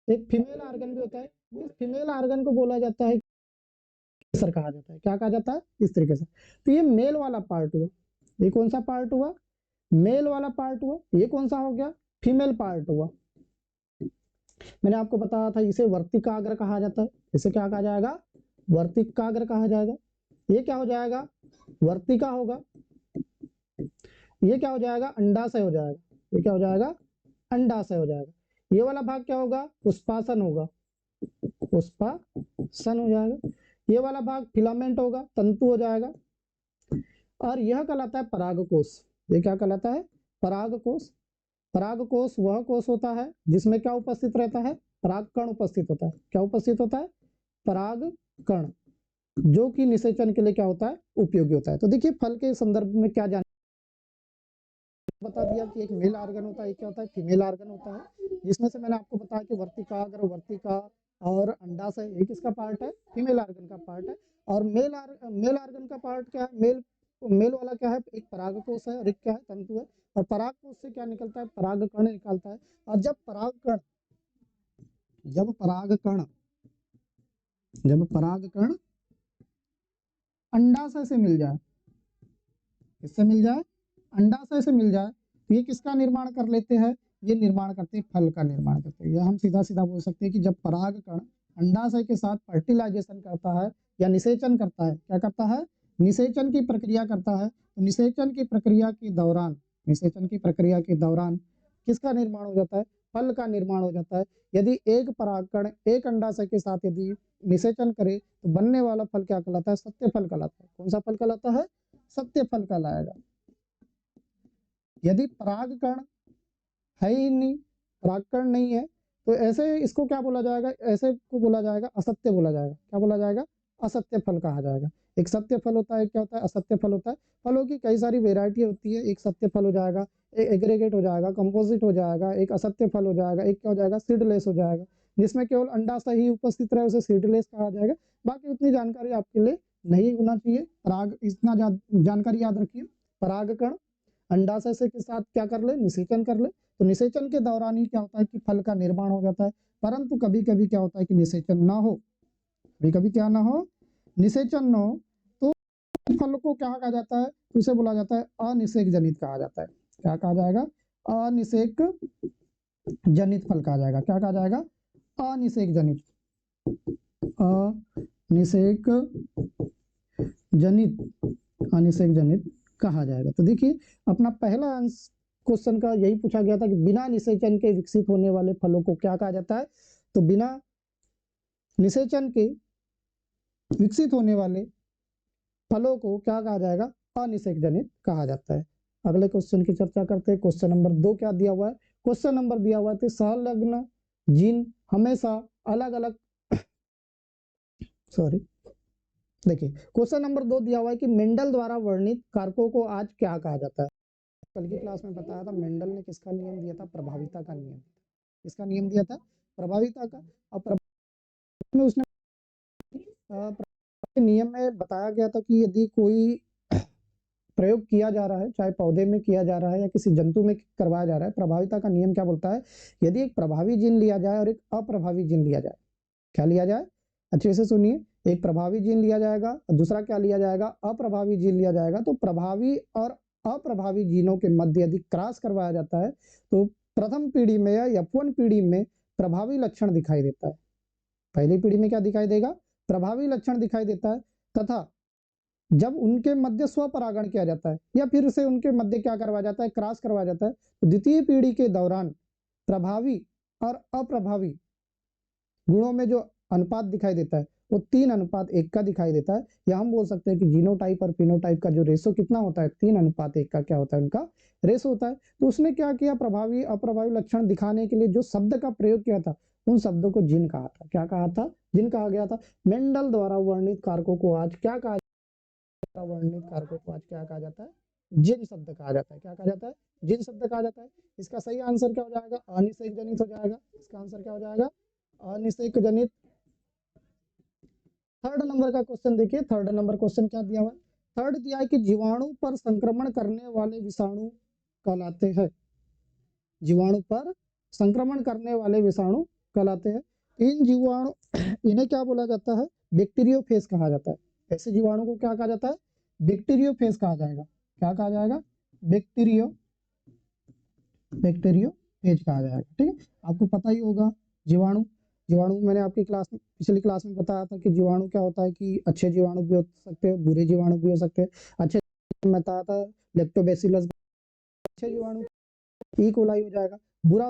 एक फीमेल आर्गन भी होता है। इस फीमेल आर्गन को बोला जाता है सर कहा जाता है। क्या कहा जाता है, इस तरीके से। तो ये मेल वाला पार्ट हुआ, ये कौन सा पार्ट हुआ, मेल वाला पार्ट हुआ। ये कौन सा हो गया, फीमेल पार्ट हुआ। मैंने आपको बताया था इसे वर्तिकाग्र कहा जाता है। इसे क्या कहा जाएगा, वर्तिकाग्र कहा जाएगा। ये क्या हो जाएगा, वर्तिका होगा। ये क्या हो जाएगा, अंडाशय हो जाएगा। ये क्या हो जाएगा, अंडाशय हो जाएगा। ये वाला भाग क्या होगा, पुष्पासन होगा, पुष्पासन हो जाएगा। ये वाला भाग फिलामेंट होगा, तंतु हो जाएगा। और यह कहलाता है परागकोश। ये क्या कहलाता है, परागकोश। परागकोश वह कोश होता है जिसमें क्या उपस्थित रहता है, परागकण उपस्थित होता है। क्या उपस्थित होता है, परागकण, जो कि निषेचन के लिए क्या होता है, उपयोगी होता है। तो देखिए फल के संदर्भ में क्या जान बता दिया कि एक मेल आर्गन होता है, एक क्या होता है, फीमेल आर्गन होता है। जिसमें से मैंने आपको बताया कि वर्तिका, अगर वर्तिका और अंडाशय ये किसका पार्ट है, फीमेल आर्गन का पार्ट है। और मेल आर्गन का पार्ट क्या है, मेल वाला क्या है, एक परागकोश है और एक क्या है, तंतु है। और परागकोश से क्या निकलता है, परागकण निकलता है। और जब परागकण अंडाशय से मिल जाए, किससे मिल जाए, अंडाशय से मिल जाए, तो ये किसका निर्माण कर लेते हैं, ये निर्माण करते हैं, फल का निर्माण करते हैं। ये हम सीधा सीधा बोल सकते हैं कि जब परागकण अंडाशय के साथ फर्टिलाइजेशन करता है या निषेचन करता है, क्या करता है, निषेचन की प्रक्रिया करता है, तो निषेचन की प्रक्रिया के दौरान किसका निर्माण हो जाता है, फल का निर्माण हो जाता है। यदि एक परागकण एक अंडाशय के साथ यदि निषेचन करे तो बनने वाला फल क्या कहलाता है, सत्य फल कहलाता है। कौन सा फल कहलाता है, सत्य फल कहलाएगा। यदि परागकण है ही नहीं, परागकण नहीं है, तो ऐसे इसको क्या बोला जाएगा, ऐसे को बोला जाएगा असत्य बोला जाएगा। क्या बोला जाएगा, असत्य फल कहा जाएगा। एक सत्य फल होता है, क्या होता है, असत्य फल होता है। फलों की कई सारी वेरायटी होती है, एक सत्य फल हो जाएगा, एक एग्रीगेट हो जाएगा, कंपोजिट हो जाएगा, एक असत्य फल हो जाएगा, एक क्या हो जाएगा, सीडलेस हो जाएगा। जिसमें केवल अंडाशय ही उपस्थित रहे उसे सीडलेस कहा जाएगा। बाकी उतनी जानकारी आपके लिए नहीं होना चाहिए। पराग इतना जानकारी याद रखिए, परागकण अंडाशय से के साथ क्या कर ले, निषेचन कर ले, तो निषेचन के दौरान ही क्या होता है कि फल का निर्माण हो जाता है। परंतु कभी कभी क्या होता है कि निषेचन ना हो, कभी कभी क्या ना हो, निषेचन ना हो, तो फल को क्या कहा जाता है, उसे बोला जाता है अनिषेक जनित कहा जाता है। क्या कहा जाएगा, अनिषेक जनित फल कहा जाएगा। क्या कहा जाएगा, अनिषेक जनित, अनिषेक जनित कहा जाएगा। तो देखिए अपना पहला क्वेश्चन का यही पूछा गया था कि बिना निषेचन के विकसित होने वाले फलों को क्या कहा जाता है, तो बिना निषेचन के विकसित होने वाले फलों को क्या कहा जाएगा, अनिषेक जनित कहा जाता है। अगले क्वेश्चन की चर्चा करते हैं। क्वेश्चन नंबर 2 क्या दिया हुआ है, क्वेश्चन नंबर दिया हुआ है संलग्न जीन हमेशा अलग अलग देखिए क्वेश्चन नंबर 2 दिया हुआ है कि मेंडल द्वारा वर्णित कारकों को आज क्या कहा जाता है। कल की क्लास में बताया था मेंडल ने किसका नियम दिया था, प्रभाविता का नियम। किसका नियम दिया था, प्रभाविता का। और में उसने नियम में बताया गया था कि यदि कोई प्रयोग किया जा रहा है, चाहे पौधे में किया जा रहा है या किसी जंतु में करवाया जा रहा है, प्रभाविता का नियम क्या बोलता है, यदि एक प्रभावी जीन लिया जाए और एक अप्रभावी जीन लिया जाए, क्या लिया जाए, अच्छे से सुनिए, एक प्रभावी जीन लिया जाएगा और दूसरा क्या लिया जाएगा, अप्रभावी जीन लिया जाएगा। तो प्रभावी और अप्रभावी जीनों के मध्य यदि क्रॉस करवाया जाता है तो प्रथम पीढ़ी में या F1 पीढ़ी में प्रभावी लक्षण दिखाई देता है। पहली पीढ़ी में क्या दिखाई देगा, प्रभावी लक्षण दिखाई देता है। तथा जब उनके मध्य स्वपरागण किया जाता है या फिर से उनके मध्य क्या करवाया जाता है, क्रॉस करवाया जाता है, तो द्वितीय पीढ़ी के दौरान प्रभावी और अप्रभावी गुणों में जो अनुपात दिखाई देता है वो 3:1 का दिखाई देता है। या हम बोल सकते हैं कि जीनोटाइप और फिनोटाइप का जो रेशो कितना होता है, 3:1 का क्या होता है, उनका रेशो होता है। तो उसने क्या किया, प्रभावी अप्रभावी लक्षण दिखाने के लिए जो शब्द का प्रयोग किया था उन शब्दों को जिन कहा था। क्या कहा था, जिन कहा गया था। मेंडल द्वारा वर्णित कारकों को आज क्या कहा जाता है, वर्णित कारकों को आज क्या कहा जाता है, जिन शब्द कहा जाता है। क्या कहा जाता है, जिन शब्द कहा जाता है। इसका सही आंसर क्या हो जाएगा, अनिषेक जनित हो जाएगा। इसका आंसर क्या हो जाएगा, अनिषेक जनित। थर्ड नंबर का क्वेश्चन देखिए, थर्ड नंबर क्वेश्चन क्या दिया हुआ है, थर्ड दिया है कि जीवाणु पर संक्रमण करने वाले विषाणु कहलाते हैं, जीवाणु पर संक्रमण करने वाले विषाणु कहलाते हैं। इन जीवाणु इन्हें क्या बोला जाता है, बैक्टीरियोफेज कहा जाता है। ऐसे जीवाणु को क्या कहा जाता है, बैक्टीरियोफेज कहा जाएगा। क्या कहा जाएगा, बैक्टीरियोफेज कहा जाएगा। ठीक है, आपको पता ही होगा जीवाणु, मैंने आपकी पिछली क्लास में बताया था कि जीवाणु क्या होता है कि अच्छे जीवाणु भी हो सकते हैं, बुरे जीवाणु भी हो सकते हैं। अच्छे बताया था लेप्टोबैसिलस अच्छे जीवाणु ई कोलाई हो जाएगा। बुरा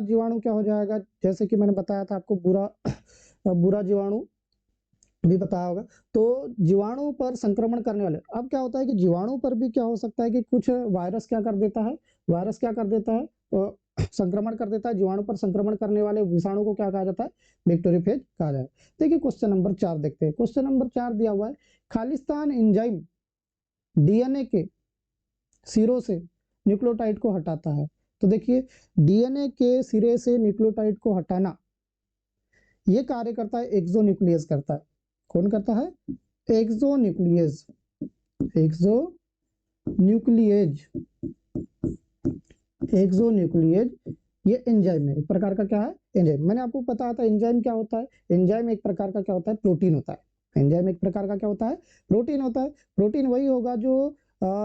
जीवाणु क्या हो जाएगा, जैसे कि मैंने बताया था आपको बुरा जीवाणु भी बताया होगा। तो जीवाणु पर संक्रमण करने वाले, अब क्या होता है कि जीवाणु पर भी क्या हो सकता है कि कुछ वायरस क्या कर देता है, संक्रमण कर देता है। जीवाणु पर संक्रमण करने वाले विषाणु को क्या कहा जाता है, बैक्टीरियोफेज कहा जाता है। देखिए क्वेश्चन नंबर 4 देखते हैं। क्वेश्चन नंबर 4 दिया हुआ है, खालिस्तान एंजाइम डीएनए के सिरों से न्यूक्लियोटाइड को हटाता है। तो देखिए डीएनए के सिरे से न्यूक्लियोटाइड को हटाना ये कार्य करता है एक्सोन्यूक्लियस करता है। कौन करता है, एक्सोन्यूक्लियस। एक्सोन्यूक्लियज ये एंजाइम है, एक प्रकार का क्या है, एंजाइम। मैंने आपको बताया था एंजाइम क्या होता है, एंजाइम एक प्रकार का क्या होता है, प्रोटीन होता है। एंजाइम एक प्रकार का क्या होता है, प्रोटीन होता है। प्रोटीन वही होगा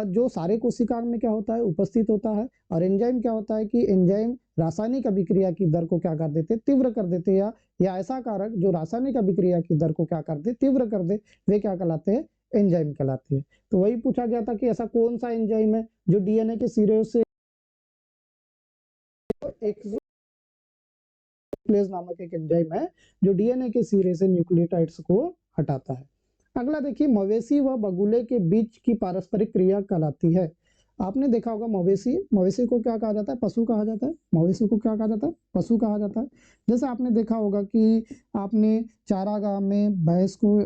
जो सारे कोशिका में क्या होता है, उपस्थित होता है। और एंजाइम क्या होता है कि एंजाइम रासायनिक अभिक्रिया की दर को क्या कर देते, तीव्र कर देते, या ऐसा कारक जो रासायनिक अभिक्रिया की दर को क्या कर दे, तीव्र कर दे, वे क्या कहलाते हैं, एंजाइम कहलाते हैं। तो वही पूछा गया था कि ऐसा कौन सा एंजाइम है जो डीएनए के सिरे से एक्सोन्यूक्लियस नामक एक एंजाइम है जो डीएनए के सिरे से न्यूक्लियोटाइड्स को हटाता है। अगला देखिए, मवेशी व बगुले के बीच की पारस्परिक क्रिया कहलाती है। आपने देखा होगा मवेशी को क्या कहा जाता है, पशु कहा जाता है। मवेशी को क्या कहा जाता है, पशु कहा जाता है। जैसे आपने देखा होगा कि आपने चारागाह में भैंस को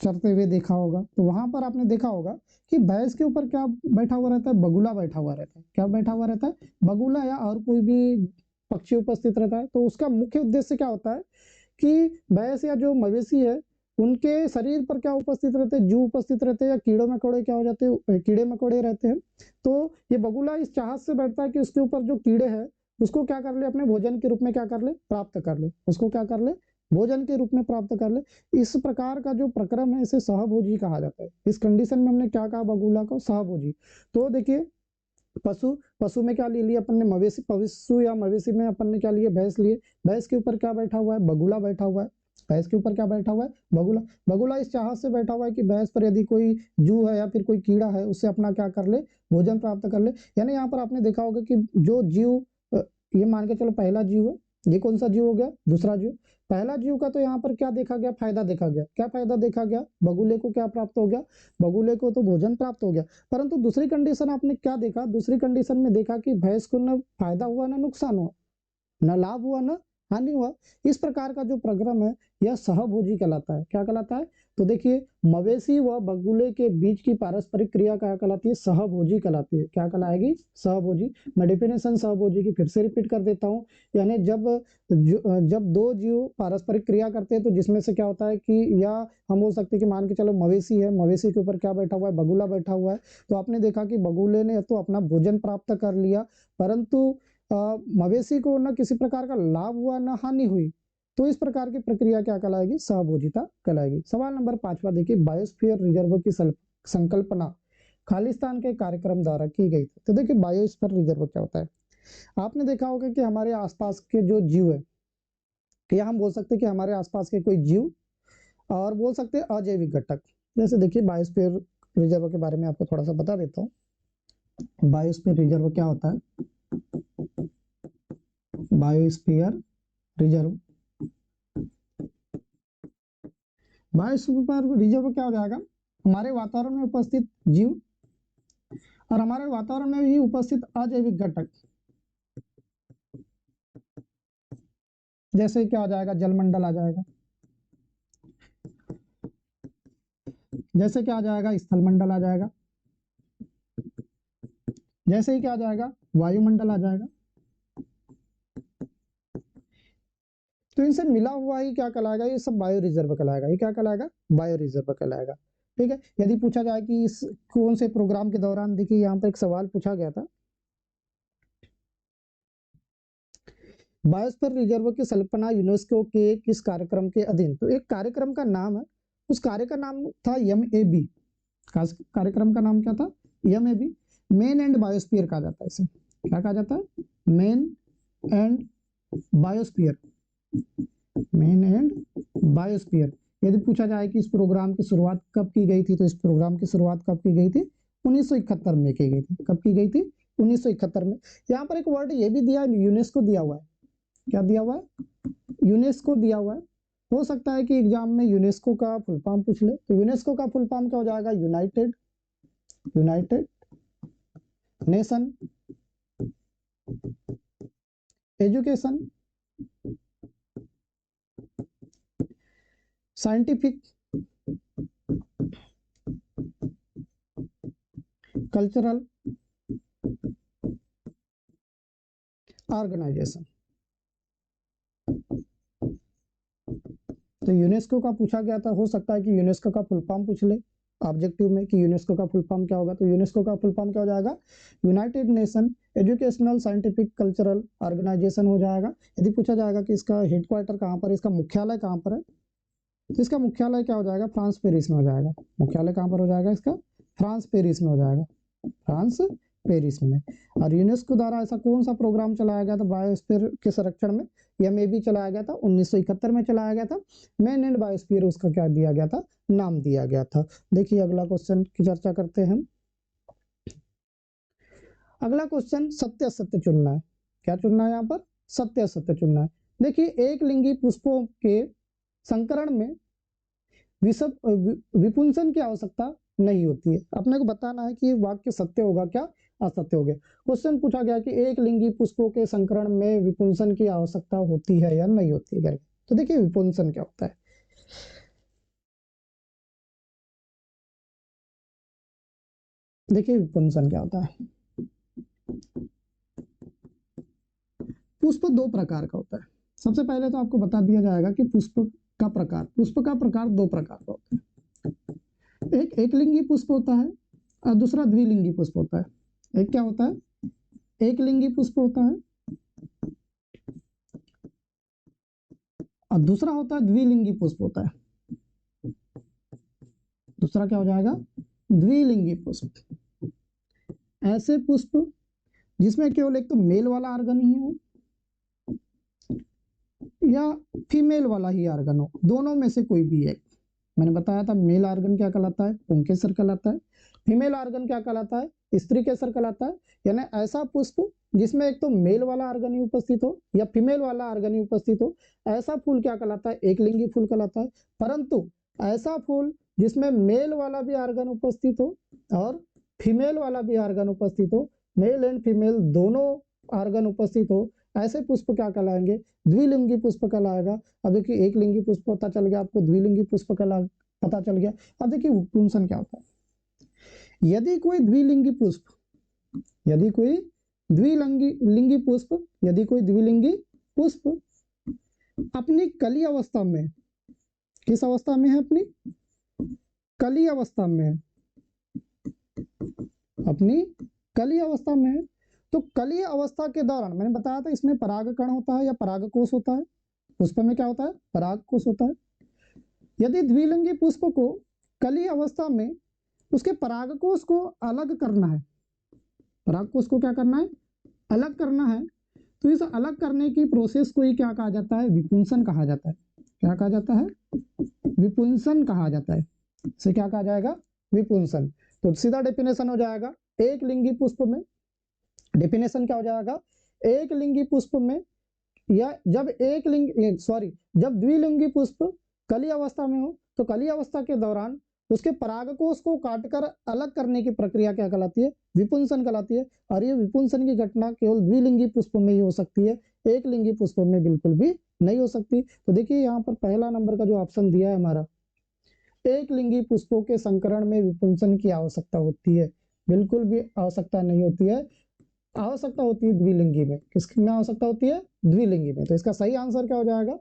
चरते हुए देखा होगा, तो वहां पर आपने देखा होगा कि भैंस के ऊपर क्या बैठा हुआ रहता है, बगुला बैठा हुआ रहता है। क्या बैठा हुआ रहता है, बगुला या और कोई भी पक्षी उपस्थित रहता है। तो उसका मुख्य उद्देश्य क्या होता है कि भैंस या जो मवेशी है उनके शरीर पर क्या उपस्थित रहते हैं, जू उपस्थित रहते हैं, या कीड़े मकोड़े क्या हो जाते हैं, कीड़े मकोड़े रहते हैं। तो ये बगुला इस चाहत से बैठता है कि उसके ऊपर जो कीड़े हैं उसको क्या कर ले, अपने भोजन के रूप में क्या कर ले, प्राप्त कर ले, उसको क्या कर ले, भोजन के रूप में प्राप्त कर ले। इस प्रकार का जो प्रक्रम है इसे सहभोजी कहा जाता है। इस कंडीशन में हमने क्या कहा, बगुला को सहभोजी। तो देखिए पशु में क्या ले लिया अपन ने, मवेशी, पशु या मवेशी में अपन ने क्या लिए, भैंस लिए। भैंस के ऊपर क्या बैठा हुआ है, बगुला बैठा हुआ है। भैंस के ऊपर क्या बैठा हुआ है, बगुला। बगुला इस चाहत से बैठा हुआ है कि भैंस पर यदि कोई जू है या फिर कोई कीड़ा है उससे अपना क्या कर ले, भोजन प्राप्त कर ले। यानी यहाँ पर आपने देखा होगा कि जो जीव, ये मान के चलो पहला जीव है, ये कौन सा जीव हो गया, दूसरा जीव। पहला जीव का तो यहाँ पर क्या देखा गया, फायदा देखा गया। क्या फायदा देखा गया, बगुले को क्या प्राप्त हो गया, बगुले को तो भोजन प्राप्त हो गया। परंतु दूसरी कंडीशन आपने क्या देखा, दूसरी कंडीशन में देखा कि भैंस को न फायदा हुआ न नुकसान हुआ, न लाभ हुआ न हानि हुआ। इस प्रकार का जो प्रक्रम है यह सहभोजी कहलाता है। क्या कहलाता है, तो देखिए मवेशी व बगुले के बीच की पारस्परिक क्रिया क्या कहलाती है, सहभोजी कहलाती है। क्या कहलाएगी, सहभोजी। मैं डेफिनेशन सहभोजी की फिर से रिपीट कर देता हूँ। यानी जब दो जीव पारस्परिक क्रिया करते हैं तो जिसमें से क्या होता है कि, या हम बोल सकते हैं कि मान के चलो मवेशी है, मवेशी के ऊपर क्या बैठा हुआ है, बगुला बैठा हुआ है। तो आपने देखा कि बगुले ने तो अपना भोजन प्राप्त कर लिया, परंतु मवेशी को न किसी प्रकार का लाभ हुआ न हानि हुई। तो इस प्रकार की प्रक्रिया क्या कहलाएगी, सहभोजिता कहलाएगी। सवाल नंबर 5 देखिए, बायोस्फीयर रिजर्व की संकल्पना खालिस्तान के कार्यक्रम द्वारा की गई थी। तो देखिए बायोस्फीयर रिजर्व क्या होता है। आपने देखा होगा कि हमारे आसपास के जो जीव है, या हम बोल सकते हैं कि हमारे आसपास के कोई जीव, और बोल सकते हैं अजैविक घटक। जैसे देखिए बायोस्फीयर रिजर्व के बारे में आपको थोड़ा सा बता देता हूँ। बायोस्फीयर रिजर्व क्या होता है, बायोस्फीयर रिजर्व, बायोस्फीयर रिजर्व क्या हो जाएगा, हमारे वातावरण में उपस्थित जीव और हमारे वातावरण में ही उपस्थित अजैविक घटक। जैसे क्या आ जाएगा, जलमंडल आ जाएगा, जैसे क्या आ जाएगा, स्थलमंडल आ जाएगा, जैसे ही क्या आ जाएगा, वायुमंडल आ जाएगा। तो इनसे मिला हुआ ही क्या कहलाएगा, ये सब बायो रिजर्व कहलाएगा। ये क्या कहलाएगा, बायो रिजर्व कहलाएगा। ठीक है। यदि पूछा जाए कि इस कौन से प्रोग्राम के दौरान, देखिए यहाँ पर एक सवाल पूछा गया था, बायोस्फीयर रिजर्व की कल्पना यूनेस्को के किस कार्यक्रम के अधीन। तो एक कार्यक्रम का नाम है, उस कार्य का नाम था MAB। कार्यक्रम का नाम क्या था, MAB, मेन एंड बायोस्फीयर कहा जाता है इसे। क्या कहा जाता है, main and biosphere, main and biosphere. यदि पूछा जाए कि इस प्रोग्राम की शुरुआत कब की गई थी, तो इस प्रोग्राम की शुरुआत कब की गई थी, 1971 में की गई थी। कब की गई थी? 1971 में। यहाँ पर एक वर्ड ये भी दिया है, यूनेस्को दिया हुआ है। क्या दिया हुआ है? यूनेस्को दिया हुआ है। हो सकता है कि एग्जाम में यूनेस्को का फुल फॉर्म पूछ ले, तो यूनेस्को का फुल फॉर्म क्या हो जाएगा? United Nation Education Scientific Cultural Organization. तो यूनेस्को का पूछा गया था, हो सकता है कि यूनेस्को का फुल फॉर्म पूछ ले ऑब्जेक्टिव में कि यूनेस्को का फुल फॉर्म क्या होगा। तो यूनेस्को का फुल फॉर्म क्या हो जाएगा? United Nation Educational Scientific Cultural Organization हो जाएगा। यदि पूछा जाएगा कि इसका हेडक्वार्टर कहाँ पर है, इसका मुख्यालय कहाँ पर है, तो इसका मुख्यालय क्या हो जाएगा? फ्रांस पेरिस में हो जाएगा। मुख्यालय कहाँ पर हो जाएगा इसका? फ्रांस पेरिस में हो जाएगा, फ्रांस पेरिस में। और यूनेस्को द्वारा ऐसा कौन सा प्रोग्राम चलाया गया था बायोस्फीयर के संरक्षण में? यह में भी चलाया गया था, 1971 में चलाया गया था। मैन एंड बायोस्फीयर उसका क्या दिया गया था? नाम दिया गया था। देखिए अगला क्वेश्चन की चर्चा करते हैं। अगला क्वेश्चन सत्य असत्य चुनना है। क्या चुनना है यहाँ पर? सत्य असत्य चुनना है। देखिए एक लिंगी पुष्पों के संकरण में विपुंसन की आवश्यकता नहीं होती है। अपने को बताना है कि वाक्य सत्य होगा क्या असत्य हो गया। क्वेश्चन पूछा गया कि एक लिंगी पुष्पों के संकरण में विपुंसन की आवश्यकता होती है या नहीं होती है। तो देखिए विपुंसन क्या होता है। देखिए विपुंसन क्या होता है। पुष्प दो प्रकार का होता है। सबसे पहले तो आपको बता दिया जाएगा कि पुष्प का प्रकार दो प्रकार का होता है। एक एकलिंगी पुष्प होता है और दूसरा द्विलिंगी पुष्प होता है। एक क्या होता है? एक लिंगी पुष्प होता है और दूसरा होता है द्विलिंगी पुष्प होता है। दूसरा क्या हो जाएगा? द्विलिंगी पुष्प। ऐसे पुष्प जिसमें केवल एक तो मेल वाला आर्गन ही हो या फीमेल वाला ही आर्गन हो, दोनों में से कोई भी एक। मैंने बताया था मेल आर्गन क्या कहलाता है? पुंकेसर कहलाता है। फीमेल आर्गन क्या कहलाता है? स्त्री केसर कहलाता है। यानी ऐसा पुष्प जिसमें एक तो मेल वाला आर्गन ही उपस्थित हो या फीमेल वाला आर्गन ही उपस्थित हो, ऐसा फूल क्या कहलाता है? एक लिंगी फूल कहलाता है। परंतु ऐसा फूल जिसमें मेल वाला भी आर्गन उपस्थित हो और फीमेल वाला भी आर्गन उपस्थित हो, मेल एंड फीमेल दोनों आर्गन उपस्थित हो, ऐसे पुष्प क्या कहलाएंगे? द्विलिंगी पुष्प कहलाएगा। अब देखिए एक लिंगी पुष्प पता चल गया आपको, द्विलिंगी पुष्प पता चल गया। अब देखिए विपुंसन क्या होता है। यदि कोई द्विलिंगी पुष्प अपनी कली अवस्था में, किस अवस्था में है? अपनी कली अवस्था में, अपनी कली अवस्था में है। तो कली अवस्था के दौरान मैंने बताया था इसमें परागकण होता है या परागकोश होता है। पुष्प में क्या होता है? परागकोश होता है। यदि द्विलिंगी पुष्प को कली अवस्था में उसके परागकोश को अलग करना है, परागकोश को क्या करना है? अलग करना है। तो इस अलग करने की प्रोसेस को ही क्या कहा जाता है? विपुंसन कहा जाता है। क्या कहा जाता है? विपुंसन कहा जाता है। इसे क्या कहा जाएगा? विपुंसन। तो सीधा डेफिनेशन हो जाएगा, एक लिंगी पुष्प में डेफिनेशन क्या हो जाएगा? एक लिंगी पुष्प में या जब जब द्विलिंगी पुष्प कली अवस्था में हो तो कली अवस्था के दौरान उसके परागकोश को काटकर अलग करने की प्रक्रिया क्या कहलाती है? विपुंसन कहलाती है। और ये विपुंसन की घटना केवल द्विलिंगी पुष्प में ही हो सकती है, एक लिंगी पुष्प में बिल्कुल भी नहीं हो सकती। तो देखिए यहाँ पर पहला नंबर का जो ऑप्शन दिया है हमारा, एक लिंगी पुष्पों के संकरण में विपुंसन की आवश्यकता होती है, बिल्कुल भी आवश्यकता नहीं होती है। आवश्यकता होती है द्विलिंगी में। किसमें आवश्यकता होती है? द्विलिंगी में। तो इसका सही आंसर क्या हो जाएगा?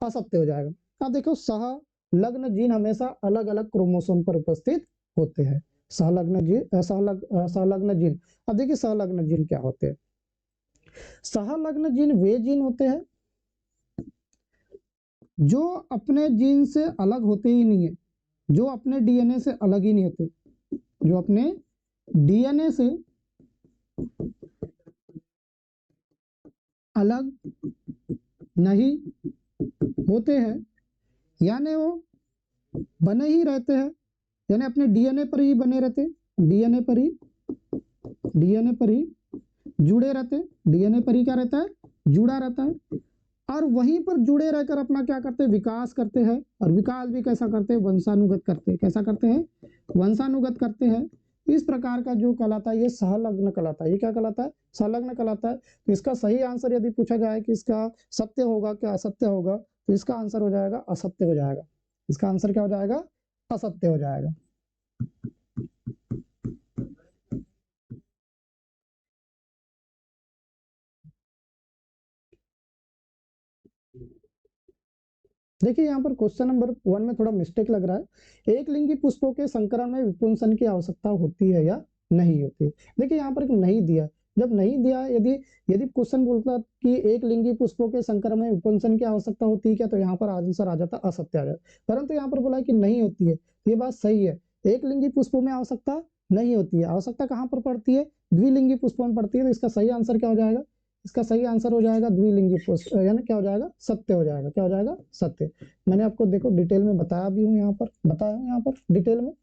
असत्य हो जाएगा। अब देखो सहलग्न जीन हमेशा अलग अलग क्रोमोसोम पर उपस्थित होते हैं। सहलग्न जीन। अब देखिए सहलग्न जीन क्या होते हैं। सहलग्न जीन वे जीन होते हैं जो अपने जीन से अलग होते ही नहीं है, जो अपने डीएनए से अलग ही नहीं होते, जो अपने डीएनए से अलग नहीं होते हैं, यानी वो बने ही रहते हैं, यानी अपने डीएनए पर ही बने रहते हैं। डीएनए पर ही जुड़े रहते हैं, डीएनए पर ही क्या रहता है, जुड़ा रहता है, और वहीं पर जुड़े रहकर अपना क्या करते हैं, विकास करते हैं। और विकास भी कैसा करते हैं, वंशानुगत करते हैं। कैसा करते हैं, वंशानुगत करते हैं। इस प्रकार का जो कहलाता है ये सहलग्न कहलाता है। ये क्या कहलाता है, सहलग्न कहलाता है। तो इसका सही आंसर यदि पूछा जाए कि इसका सत्य होगा क्या असत्य होगा, तो इसका आंसर हो जाएगा असत्य हो जाएगा। इसका आंसर क्या हो जाएगा, असत्य हो जाएगा। देखिए यहाँ पर क्वेश्चन नंबर 1 में थोड़ा मिस्टेक लग रहा है। एक लिंगी पुष्पों के संकरण में विपुंसन की आवश्यकता होती है या नहीं होती है। देखिए यहाँ पर एक नहीं दिया, जब नहीं दिया, यदि यदि क्वेश्चन बोलता कि एक लिंगी पुष्पों के संकरण में विपुंसन की आवश्यकता होती है क्या, तो यहाँ पर आंसर आ जाता, असत्य आ जाता। परंतु यहाँ पर बोला है कि नहीं होती है, ये बात सही है। एक लिंगी पुष्पों में आवश्यकता नहीं होती है। आवश्यकता कहाँ पर पड़ती है, द्विलिंगी पुष्पों में पड़ती है। तो इसका सही आंसर क्या हो जाएगा, इसका सही आंसर हो जाएगा द्विलिंगी पुष्प, यानी क्या हो जाएगा, सत्य हो जाएगा। क्या हो जाएगा, सत्य। मैंने आपको देखो डिटेल में बताया भी हूँ, यहाँ पर बताया हूँ, यहाँ पर डिटेल में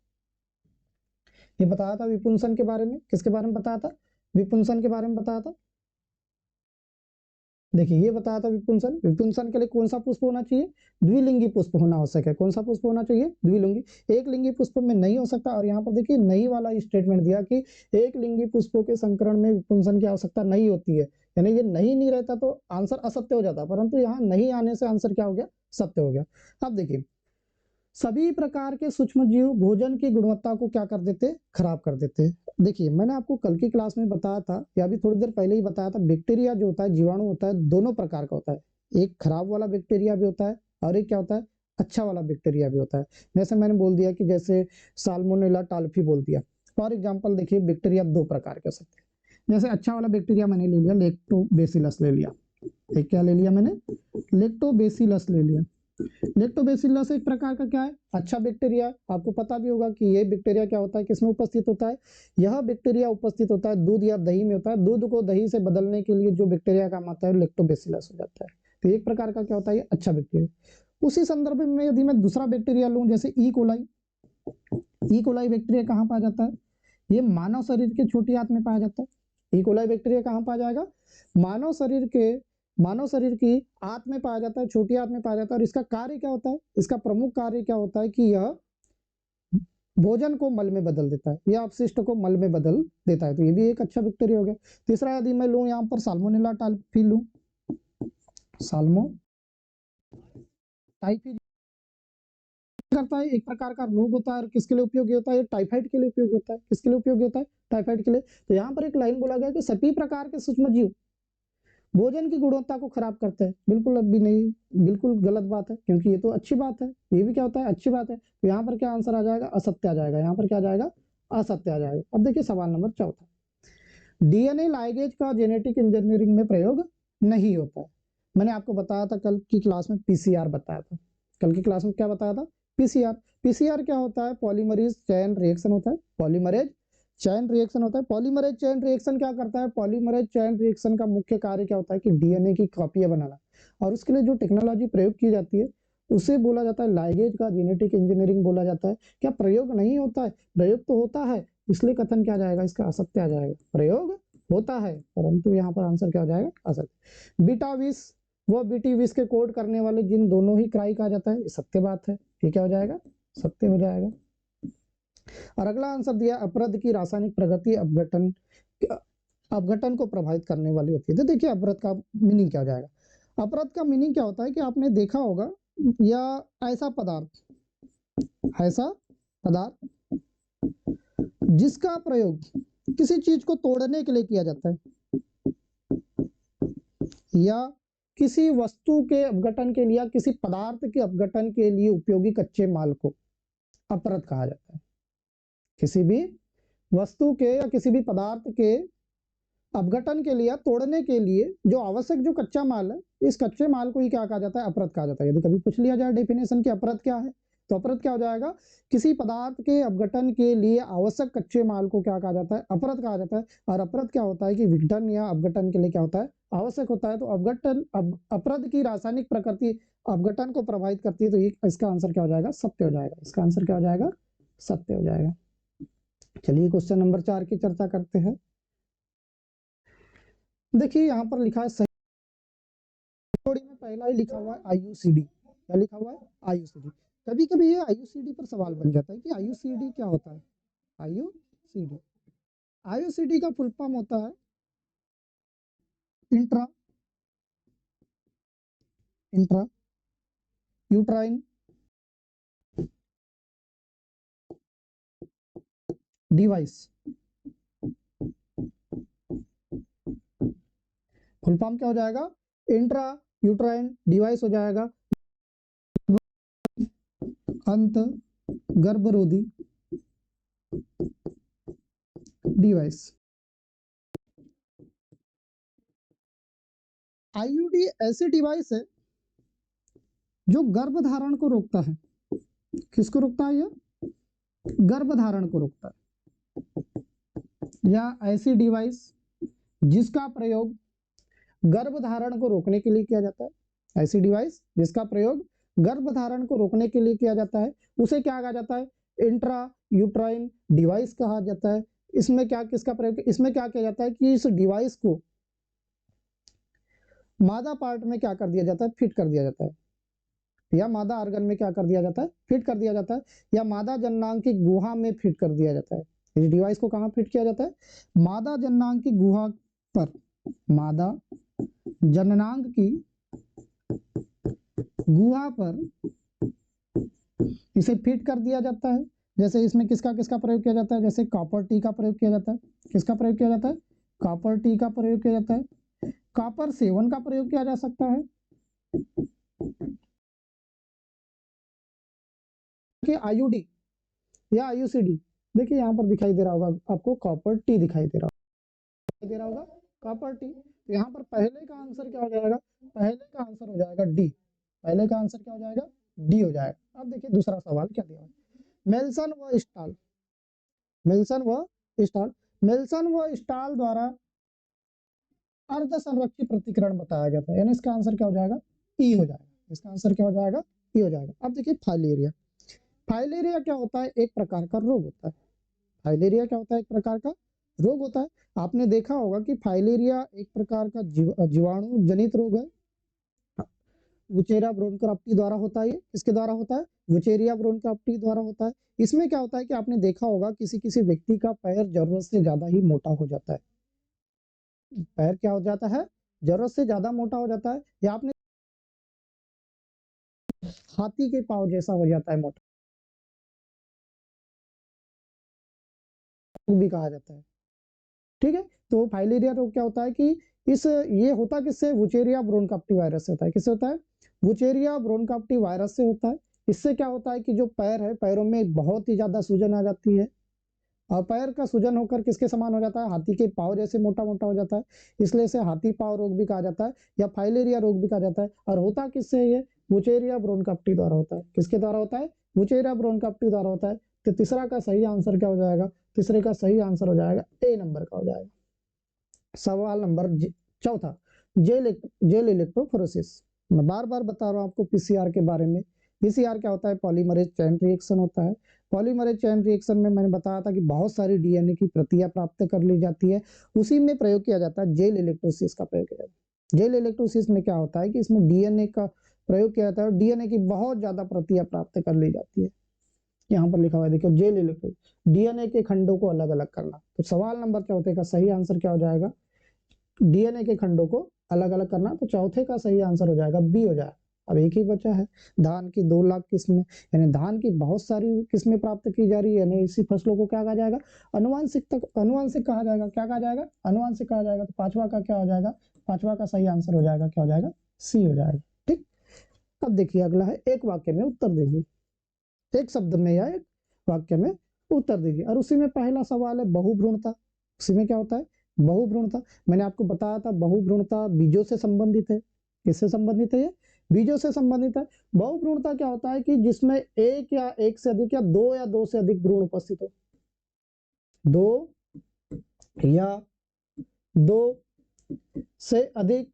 ये बताया था विपुंसन के बारे में। किसके बारे में बताया था, विपुंसन के बारे में बताया था। देखिए ये बताया था विपुंसन, विपुंसन के लिए कौन सा पुष्प होना चाहिए, द्विलिंगी पुष्प होना आवश्यक है। कौन सा पुष्प होना चाहिए, द्विलिंगी। एक लिंगी पुष्प में नहीं हो सकता। और यहाँ पर देखिए नहीं वाला स्टेटमेंट दिया कि एक लिंगी पुष्पों के संकरण में विपुंसन की आवश्यकता नहीं होती है, यानी ये नहीं रहता तो आंसर असत्य हो जाता, परंतु यहाँ नहीं आने से आंसर क्या हो गया, सत्य हो गया। अब देखिए सभी प्रकार के सूक्ष्म जीव भोजन की गुणवत्ता को क्या कर देते, खराब कर देते। देखिए मैंने आपको कल की क्लास में बताया था, या अभी थोड़ी देर पहले ही बताया था, बैक्टीरिया जो होता है, जीवाणु होता है, दोनों प्रकार का होता है। एक खराब वाला बैक्टीरिया भी होता है और एक क्या होता है, अच्छा वाला बैक्टीरिया भी होता है। जैसे मैंने बोल दिया कि जैसे साल्मोनेला टाल्फी बोल दिया। फॉर एग्जाम्पल देखिए बैक्टीरिया दो प्रकार के हो सकते हैं। जैसे अच्छा वाला बैक्टीरिया मैंने ले लिया, लैक्टोबैसिलस ले लिया। एक क्या ले लिया मैंने, लैक्टोबैसिलस ले लिया। लैक्टोबैसिलस एक प्रकार का क्या है, अच्छा बैक्टीरिया। आपको पता भी होगा कि ये बैक्टीरिया क्या होता है, किसमें उपस्थित होता है, यह बैक्टीरिया उपस्थित होता है दूध या दही में होता है। दूध को दही से बदलने के लिए जो बैक्टीरिया काम आता है लैक्टोबैसिलस हो जाता है। तो एक प्रकार का क्या होता है, ये अच्छा बैक्टीरिया। उसी संदर्भ में यदि मैं दूसरा बैक्टीरिया लूं, जैसे E coli, E coli bacteria कहाँ पाया जाता है, ये मानव शरीर के छोटी आंत में पाया जाता है। ई कोलाई बैक्टीरिया कहाँ पाया जाएगा, मानव शरीर की आंत में पाया जाता है, छोटी आंत में पाया जाता है। और इसका कार्य क्या होता है, इसका प्रमुख कार्य क्या होता है कि यह भोजन को मल में बदल देता है, यह अपशिष्ट को मल में बदल देता है। तो ये भी एक अच्छा बैक्टीरिया हो गया। तीसरा यदि मैं लूं यहाँ पर साल्मोनेला टाइफी लूं, साल्मो टाइफी करता है, एक प्रकार का रोग होता है। और किसके लिए उपयोगी होता है, टाइफाइड के लिए उपयोगी होता है। किसके लिए उपयोगी होता है, टाइफाइड के लिए। तो यहाँ पर एक लाइन बोला गया कि सभी प्रकार के सूक्ष्म जीव भोजन की गुणवत्ता को खराब करते हैं। बिल्कुल अब भी नहीं, बिल्कुल गलत बात है, क्योंकि ये तो अच्छी बात है, ये भी क्या होता है, अच्छी बात है। तो यहाँ पर क्या आंसर आ जाएगा, असत्य आ जाएगा। यहाँ पर क्या आ जाएगा, असत्य आ जाएगा। अब देखिए सवाल नंबर 4, डीएनए लाइगेज का जेनेटिक इंजीनियरिंग में प्रयोग नहीं होता है। मैंने आपको बताया था कल की क्लास में, पीसीआर बताया था। कल की क्लास में क्या बताया था, पीसीआर। पीसीआर क्या होता है, पॉलीमरेज चेन रिएक्शन होता है। पॉलीमरेज चेन रिएक्शन होता है। पॉलीमरेज चेन रिएक्शन क्या करता है, पॉलीमरेज चेन रिएक्शन का मुख्य कार्य क्या होता है कि डीएनए की कॉपियां बनाना। और उसके लिए जो टेक्नोलॉजी प्रयोग की जाती है उसे बोला जाता है लाइगेज का जेनेटिक इंजीनियरिंग बोला जाता है। क्या प्रयोग नहीं होता है, प्रयोग तो होता है, इसलिए कथन क्या जाएगा, इसका असत्य आ जाएगा। प्रयोग होता है परंतु यहाँ पर आंसर क्या हो जाएगा, असत्य। बीटा विष व बीटी विष के कोड करने वाले जिन दोनों ही क्राई कहा जाता है, ये सत्य बात है। ये क्या हो जाएगा, सत्य हो जाएगा। और अगला आंसर दिया, अपरद की रासायनिक प्रगति अपघटन को प्रभावित करने वाली होती है। तो देखिए अपरद का मीनिंग क्या हो जाएगा, अपरद का मीनिंग क्या होता है कि आपने देखा होगा, या ऐसा पदार्थ जिसका प्रयोग किसी चीज को तोड़ने के लिए किया जाता है, या किसी वस्तु के अपघटन के लिए, या किसी पदार्थ के अपघटन के लिए उपयोगी कच्चे माल को अपरद कहा जाता है। किसी भी वस्तु के या किसी भी पदार्थ के अपघटन के लिए, तोड़ने के लिए जो आवश्यक जो कच्चा माल है, इस कच्चे माल को ही क्या कहा जाता है, अपरद कहा जाता है। यदि कभी पूछ लिया जाए डेफिनेशन कि अपरद क्या है, तो अपरद क्या हो जाएगा, किसी पदार्थ के अपघटन के लिए आवश्यक कच्चे माल को क्या कहा जाता है, अपरद कहा जाता है। और अपरद क्या होता है कि विघटन या अपघटन के लिए क्या होता है, आवश्यक होता है। तो अपरद की रासायनिक प्रकृति अपघटन को प्रभावित करती है। तो इसका आंसर क्या हो जाएगा, सत्य हो जाएगा। इसका आंसर क्या हो जाएगा, सत्य हो जाएगा। चलिए क्वेश्चन नंबर 4 की चर्चा करते हैं। देखिए यहाँ पर लिखा है सही जोड़ी में पहला ही लिखा हुआ है आईयूसीडी। क्या लिखा हुआ है? आईयूसीडी। कभी कभी ये आईयूसीडी पर सवाल बन जाता है कि आईयूसीडी क्या होता है। आईयूसीडी, आईयूसीडी का फुल फॉर्म होता है intra intra uterine device. Full form क्या हो जाएगा? इंट्रा यूट्राइन डिवाइस हो जाएगा, अंत गर्भरोधी डिवाइस। आईयूडी ऐसी डिवाइस है जो गर्भधारण को रोकता है। किसको रोकता है? ये गर्भधारण को रोकता है, या ऐसी डिवाइस जिसका प्रयोग गर्भधारण को रोकने के लिए किया जाता है। ऐसी डिवाइस जिसका प्रयोग गर्भधारण को रोकने के लिए किया जाता है उसे क्या कहा जाता है? इंट्रा यूट्राइन डिवाइस कहा जाता है। इसमें क्या किसका प्रयोग? इसमें क्या किया जाता है कि इस डिवाइस को मादा पार्ट में क्या कर दिया जाता है? फिट कर दिया जाता है, या मादा आर्गन में क्या कर दिया जाता है? फिट कर दिया जाता है, या मादा जननांग की गुहा में फिट कर दिया जाता है। इस डिवाइस को कहाँ फिट किया जाता है? मादा जननांग की गुहा पर। मादा जननांग की गुहा पर इसे फिट कर दिया जाता है। जैसे इसमें किसका किसका प्रयोग किया जाता है? जैसे कॉपर टी का प्रयोग किया जाता है। किसका प्रयोग किया जाता है? कॉपर टी का प्रयोग किया जाता है। कॉपर 7 का प्रयोग किया जा सकता है कि आईयूडी या आईयूसीडी। देखिए यहाँ पर दिखाई दे रहा होगा आपको, कॉपर टी दिखाई दे रहा होगा, कॉपर टी। तो यहाँ पर पहले का आंसर क्या हो जाएगा? पहले का आंसर हो जाएगा डी। पहले का आंसर क्या हो जाएगा? डी हो जाएगा। अब देखिए दूसरा सवाल क्या दिया है। मेल्सन व स्टाल, मेल्सन व स्टाल, मेल्सन व स्टाल द्वारा अर्ध संरक्षित प्रतिकरण बताया जाता है, यानी इसका आंसर क्या हो जाएगा? ई हो जाएगा। इसका आंसर क्या हो जाएगा? ई हो जाएगा। अब देखिए फाइलेरिया, फाइलेरिया क्या होता है? एक प्रकार का रोग होता है। फाइलेरिया क्या होता है? एक प्रकार का रोग होता है। आपने देखा होगा कि फाइलेरिया एक प्रकार का जीवाणु जनित रोग है। वुचेरिया ब्रोनकार्पटी द्वारा होता है। ये किसके द्वारा होता है? वुचेरिया ब्रोनकार्पटी द्वारा होता है। इसमें क्या होता है कि आपने देखा होगा किसी किसी व्यक्ति का पैर जरूरत से ज्यादा ही मोटा हो जाता है। पैर क्या हो जाता है? जरूरत से ज्यादा मोटा हो जाता है, या आपने हाथी के पाँव जैसा हो जाता है, मोटा भी कहा जाता है। ठीक है, तो फाइलेरिया रोग क्या होता है कि ये होता किससे? वुचेरिया ब्रोनकार्पटी वायरस से होता है। किससे होता है? वुचेरिया ब्रोनकार्पटी वायरस से होता है। इससे क्या होता है कि जो पैर है, पैरों में बहुत ही ज्यादा सूजन आ जाती है, और पैर का सूजन होकर किसके समान हो जाता है? हाथी के पाँव जैसे मोटा मोटा हो जाता है। इसलिए इसे हाथी पाँव रोग भी कहा जाता है, या फाइलेरिया रोग भी कहा जाता है। और होता किससे? ये वुचेरिया ब्रोनकार्पटी द्वारा होता है। किसके द्वारा होता है? वुचेरिया ब्रोनकार्पटी द्वारा होता है। तो तीसरा का सही आंसर क्या हो जाएगा? तीसरे का सही आंसर हो जाएगा ए नंबर का हो जाएगा। सवाल नंबर चौथा, जेल इलेक्ट्रोफोरेसिस। मैं बार बार बता रहा हूँ आपको पीसीआर के बारे में। पीसीआर क्या होता है? पॉलीमरेज चेन रिएक्शन होता है। पॉलीमरेज चेन रिएक्शन में मैंने बताया था कि बहुत सारी डीएनए की प्रतियां प्राप्त कर ली जाती है, उसी में प्रयोग किया जाता है जेल इलेक्ट्रोसिस का प्रयोग किया जाता है। जेल इलेक्ट्रोसिस में क्या होता है कि इसमें डीएनए का प्रयोग किया जाता है, डीएनए की बहुत ज्यादा प्रतियां प्राप्त कर ली जाती है। यहाँ पर लिखा हुआ है देखिए, जेल इलेक्ट्रोसिस, डीएनए के खंडों को अलग अलग करना। तो सवाल नंबर चौथे का सही आंसर क्या हो जाएगा? डीएनए के खंडों को अलग अलग करना। तो चौथे का सही आंसर हो जाएगा बी हो जाएगा। अब एक ही बचा है, धान की 2 लाख किस्में, यानी धान की बहुत सारी किस्में प्राप्त की जा रही है, यानी इसी फसलों को क्या कहा जाएगा? अनुवांशिक तक, अनुवांशिक कहा जाएगा। क्या कहा जाएगा? अनुवांशिक कहा जाएगा। तो पांचवा का क्या हो जाएगा? पांचवा का सही आंसर हो जाएगा, क्या हो जाएगा? सी हो जाएगा। ठीक, अब देखिए अगला है, एक वाक्य में उत्तर दीजिए। एक शब्द में या एक वाक्य में उत्तर दीजिए। और उसी में पहला सवाल है बहुभ्रूणता। उसी में क्या होता है? बहुभ्रूणता। मैंने आपको बताया था बहुभ्रूणता बीजों से संबंधित है। किससे संबंधित है? ये बीजों से संबंधित है। बहुभ्रूणता क्या होता है कि जिसमें एक या एक से अधिक, या दो से अधिक भ्रूण उपस्थित हो। दो या दो से अधिक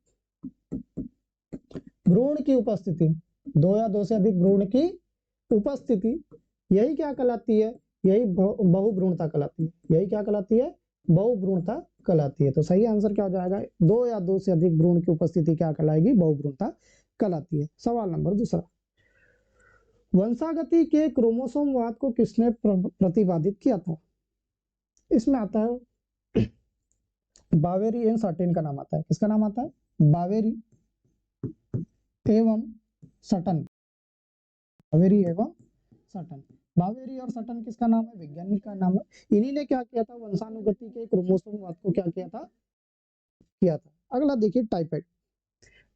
भ्रूण की उपस्थिति, 2 या 2 से अधिक भ्रूण की उपस्थिति, यही क्या कहलाती है? यही बहुभ्रूणता कहलाती है। यही क्या कहलाती है? बहुभ्रूणता कहलाती है। तो सही आंसर क्या हो जाएगा? 2 या 2 से अधिक भ्रूण की उपस्थिति क्या कहलाएगी? बहुभ्रूणता कहलाती है। सवाल नंबर दूसरा, वंशागति के क्रोमोसोमवाद को किसने प्रतिपादित किया था? इसमें आता है बावेरी एंड सटन का नाम आता है। किसका नाम आता है? बावेरी एवं सटन। बावेरी एवं सटन। बावेरी और सटन किसका नाम है? वैज्ञानिक का नाम है। इन्हीं ने क्या किया था? वंशानुगति के क्रोमोसोमवाद को क्या किया था? अगला देखिए टाइफाइड।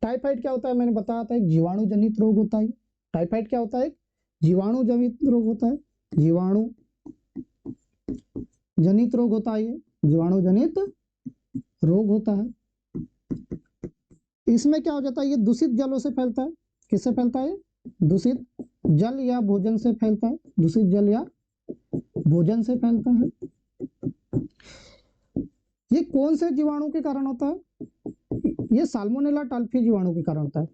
टाइफाइड क्या होता है? मैंने बताया था एक जीवाणु जनित रोग होता है। टाइफाइड क्या होता है? एक जीवाणु जनित रोग होता है। जीवाणु जनित रोग होता है। जीवाणु जनित रोग होता है। इसमें क्या हो जाता है? ये दूषित जलों से फैलता है। किससे फैलता है? दूषित जल या भोजन से फैलता है। दूषित जल या भोजन से फैलता है। ये कौन से जीवाणु के कारण होता है? ये साल्मोनेला टाइफी जीवाणु के कारण होता है।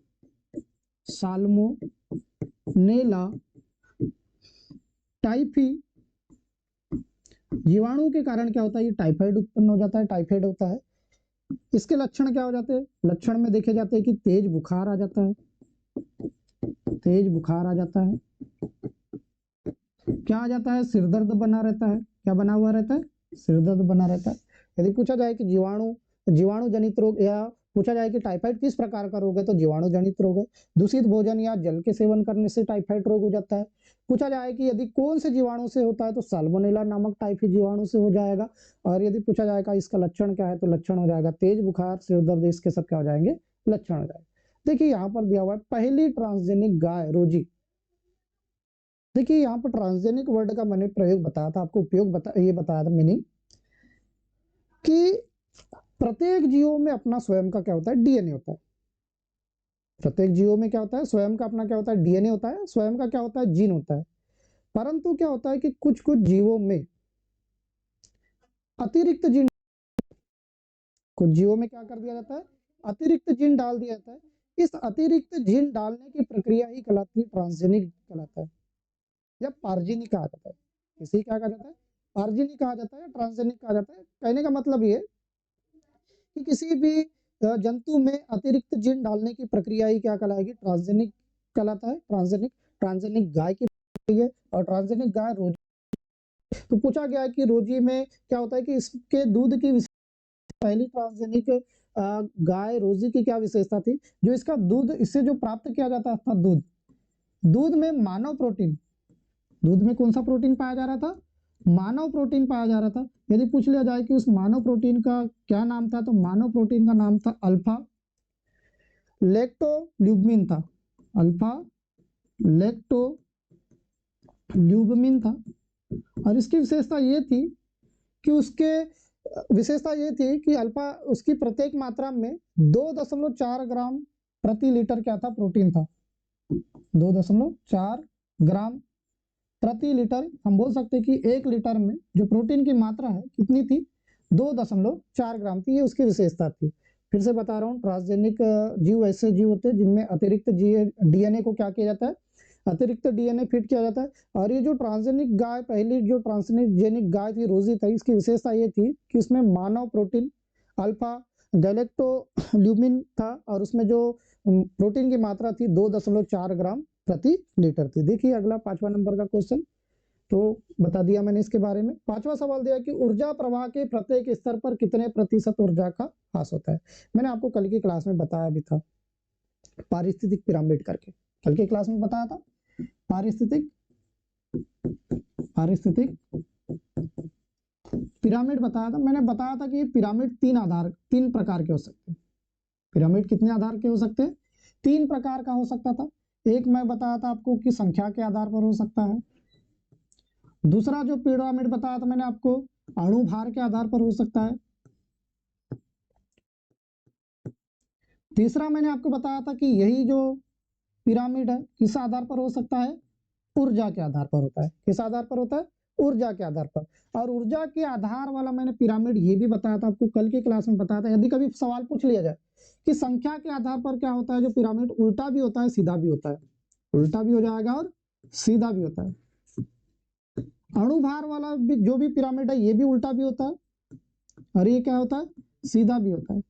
साल्मोनेला टाइफी जीवाणु के कारण क्या होता है? ये टाइफाइड उत्पन्न हो जाता है। टाइफाइड होता है। इसके लक्षण क्या हो जाते हैं? लक्षण में देखे जाते हैं कि तेज बुखार आ जाता है। तेज बुखार आ जाता है। क्या आ जाता है? सिरदर्द बना रहता है। क्या बना हुआ रहता है? सिरदर्द बना रहता है। यदि पूछा जाए कि जीवाणु जनित रोग, या पूछा जाए कि टाइफाइड किस प्रकार का रोग है, तो जीवाणु जनित रोग है। दूषित भोजन या जल के सेवन करने से टाइफाइड रोग हो जाता है। पूछा जाए कि यदि कौन से जीवाणु से होता है, तो साल्मोनेला नामक टाइफी जीवाणु से हो जाएगा। और यदि पूछा जाएगा इसका लक्षण क्या है, तो लक्षण हो जाएगा तेज बुखार, सिरदर्द। इसके सब क्या हो जाएंगे? लक्षण हो जाएंगे। देखिए यहाँ पर दिया हुआ है पहली ट्रांसजेनिक गाय रोजी। देखिए यहाँ पर ट्रांसजेनिक वर्ड का मैंने प्रयोग बताया था आपको, उपयोग बताया था मीनिंग, कि प्रत्येक जीवों में अपना स्वयं का क्या होता है? डीएनए होता है। प्रत्येक जीवों में क्या होता है? स्वयं का अपना क्या होता है? डीएनए होता है। स्वयं का क्या होता है? जीन होता है। परंतु क्या होता है कि कुछ कुछ जीवों में अतिरिक्त जीन, कुछ जीवों में क्या कर दिया जाता है? अतिरिक्त जीन डाल दिया जाता है। इस अतिरिक्त जीन डालने की प्रक्रिया ही कहलाती है ट्रांसजेनिक कहलाता है, या पार्जिनिक कहा जाता है। इसी क्या कहा जाता है? पार्जिनिक कहा जाता है, ट्रांसजेनिक कहा जाता है। कहने का मतलब ये कि किसी भी जंतु में अतिरिक्त जीन डालने की प्रक्रिया ही क्या कहलाएगी? ट्रांसजेनिक कहलाता है। ट्रांसजेनिक गाय की है, और ट्रांसजेनिक गाय रोजी। तो पूछा गया है कि रोजी में क्या होता है कि इसके दूध की पहली ट्रांसजेनिक गाय रोजी की क्या विशेषता थी? जो इसका दूध, इससे जो प्राप्त किया जाता था दूध में मानव प्रोटीन, दूध में कौन सा प्रोटीन पाया जा रहा था? मानव प्रोटीन पाया जा रहा था। यदि पूछ लिया जाए कि उस मानव प्रोटीन का क्या नाम था, तो मानव प्रोटीन का नाम था अल्फा लैक्टोल्यूबिन था। अल्फा लैक्टोल्यूबिन था। और इसकी विशेषता ये थी कि अल्फा, उसकी प्रत्येक मात्रा में 2.4 ग्राम प्रति लीटर क्या था? प्रोटीन था। 2.4 ग्राम प्रति लीटर। हम बोल सकते हैं कि 1 लीटर में जो प्रोटीन की मात्रा है कितनी थी? 2.4 ग्राम थी। ये उसकी विशेषता थी। फिर से बता रहा हूँ, ट्रांसजेनिक जीव ऐसे जीव होते हैं जिनमें अतिरिक्त डीएनए को क्या किया जाता है? अतिरिक्त डीएनए फिट किया जाता है। और ये जो ट्रांसजेनिक गाय, पहली जो ट्रांसजेनिक गाय थी रोजी थी, इसकी विशेषता ये थी कि उसमें मानव प्रोटीन अल्फा गैलेक्टोल्यूमिन था, और उसमें जो प्रोटीन की मात्रा थी 2.4 ग्राम प्रति लीटर थी। देखिए अगला 5वां नंबर का क्वेश्चन, तो बता दिया मैंने इसके बारे में। 5वां सवाल दिया कि ऊर्जा प्रवाह के प्रत्येक स्तर पर कितने प्रतिशत ऊर्जा का ह्रास होता है? मैंने आपको कल की क्लास में बताया भी था, पारिस्थितिक पिरामिड करके कल की क्लास में बताया था। पारिस्थितिक पिरामिड बताया था। मैंने बताया था कि पिरामिड 3 प्रकार के हो सकते हैं। पिरामिड कितने आधार के हो सकते हैं? 3 प्रकार का हो सकता था। एक मैं बताया था आपको कि संख्या के आधार पर हो सकता है। दूसरा जो पिरामिड बताया था मैंने आपको, अणु भार के आधार पर हो सकता है। तीसरा मैंने आपको बताया था कि यही जो पिरामिड है किस आधार पर हो सकता है? ऊर्जा के आधार पर होता है। किस आधार पर होता है? ऊर्जा के आधार पर। और ऊर्जा के आधार वाला मैंने पिरामिड ये भी बताया था आपको, कल की क्लास में बताया था। यदि कभी सवाल पूछ लिया जाए कि संख्या के आधार पर क्या होता है, जो पिरामिड उल्टा भी होता है सीधा भी होता है। उल्टा भी हो जाएगा और सीधा भी होता है। अणुभार वाला भी जो भी पिरामिड है ये भी उल्टा भी होता है और ये क्या होता है, सीधा भी होता है।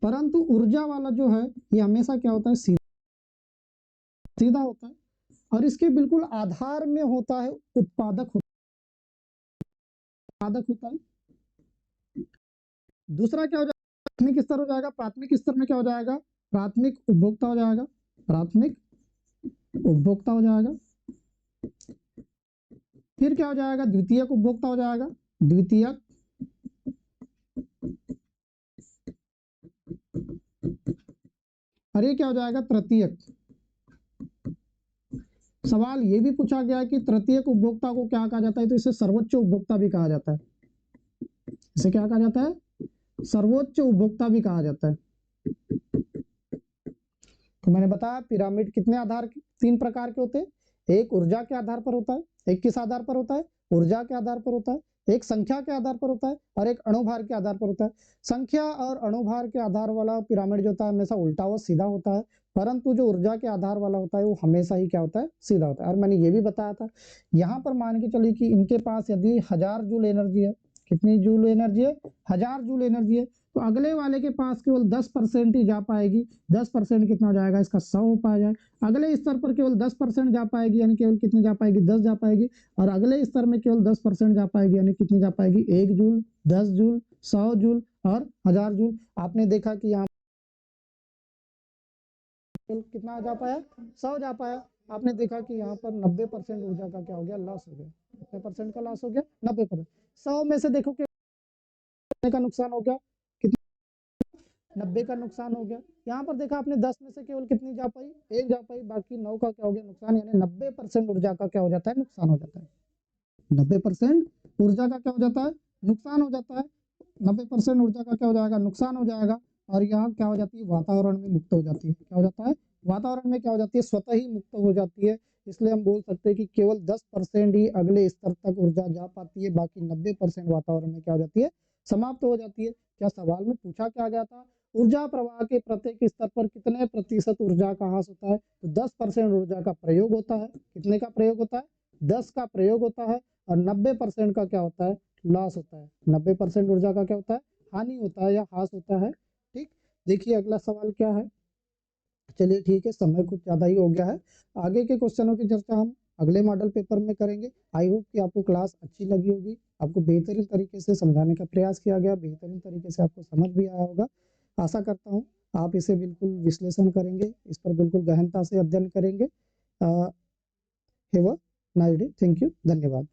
परंतु ऊर्जा वाला जो है ये हमेशा क्या होता है, सीधा होता है और इसके बिल्कुल आधार में होता है उत्पादक होता है। दूसरा क्या हो जाएगा, प्राथमिक स्तर हो जाएगा। प्राथमिक स्तर में क्या हो जाएगा, प्राथमिक उपभोक्ता हो जाएगा, प्राथमिक उपभोक्ता हो जाएगा। फिर क्या हो जाएगा, द्वितीयक उपभोक्ता हो जाएगा, द्वितीयक। और ये क्या हो जाएगा, तृतीयक। सवाल ये भी पूछा गया है कि तृतीयक उपभोक्ता को क्या कहा जाता है, तो इसे सर्वोच्च उपभोक्ता भी कहा जाता है। इसे क्या कहा जाता है, सर्वोच्च उपभोक्ता भी कहा जाता है। तो मैंने बताया पिरामिड कितने आधार, 3 प्रकार के होते हैं। एक ऊर्जा के आधार पर होता है, एक किस आधार पर होता है, ऊर्जा के आधार पर होता है, एक संख्या के आधार पर होता है और एक अणुभार के आधार पर होता है। संख्या और अणुभार के आधार वाला पिरामिड जो होता है हमेशा उल्टा व सीधा होता है, परंतु जो ऊर्जा के आधार वाला होता है वो हमेशा ही क्या होता है, सीधा होता है। और मैंने ये भी बताया था, यहाँ पर मान के चलिए कि इनके पास यदि 1000 जूल एनर्जी है, कितनी जूल एनर्जी है, 1000 जूल एनर्जी है, तो अगले वाले के पास केवल 10% ही जा पाएगी। 10% कितना हो जाएगा, इसका 100 हो पाएगा। अगले स्तर पर केवल 10% जा पाएगी, यानी केवल कितनी जा पाएगी, 10 जा पाएगी। और अगले स्तर में केवल 10% जा पाएगी, यानी कितनी जा पाएगी, 1 जूल, 10 जूल, 100 जूल और 1000 जूल। आपने देखा कि यहाँ कितना जा पाया, 100 जा पाया। आपने देखा कि यहाँ पर 90% ऊर्जा का क्या हो गया, लॉस हो गया। कितने परसेंट का लॉस हो गया, 90%। 100 में से देखो कितने का नुकसान हो गया, 90 का नुकसान हो गया। यहाँ पर देखा आपने 10 में से केवल कितनी जा पाई, 1 जा पाई, बाकी 9 का क्या हो गया, नुकसान। यानी 90% ऊर्जा का क्या हो जाता है, नुकसान हो जाता है। 90% ऊर्जा का क्या हो जाता है, नुकसान हो जाता है। 90% ऊर्जा का क्या हो जाएगा, नुकसान हो जाएगा। और यहाँ क्या हो जाती है, वातावरण में मुक्त हो जाती है। क्या हो जाता है, वातावरण में क्या हो जाती है, स्वतः ही मुक्त हो जाती है। इसलिए हम बोल सकते हैं कि केवल 10% ही अगले स्तर तक ऊर्जा जा पाती है, बाकी 90% वातावरण में क्या हो जाती है, समाप्त हो जाती है। क्या सवाल में पूछा क्या गया था, ऊर्जा प्रवाह के प्रत्येक स्तर पर कितने प्रतिशत ऊर्जा का ह्रास होता है, तो 10% ऊर्जा का प्रयोग होता है। कितने का प्रयोग होता है, 10 का प्रयोग होता है। और 90% का क्या होता है, लॉस होता है। 90% ऊर्जा का क्या होता है, हानि होता है या ह्रास होता है। ठीक, देखिए अगला सवाल क्या है। चलिए ठीक है, समय कुछ ज़्यादा ही हो गया है। आगे के क्वेश्चनों की चर्चा हम अगले मॉडल पेपर में करेंगे। आई होप कि आपको क्लास अच्छी लगी होगी, आपको बेहतरीन तरीके से समझाने का प्रयास किया गया, बेहतरीन तरीके से आपको समझ भी आया होगा। आशा करता हूँ आप इसे बिल्कुल विश्लेषण करेंगे, इस पर बिल्कुल गहनता से अध्ययन करेंगे। Have a nice day, thank you, धन्यवाद।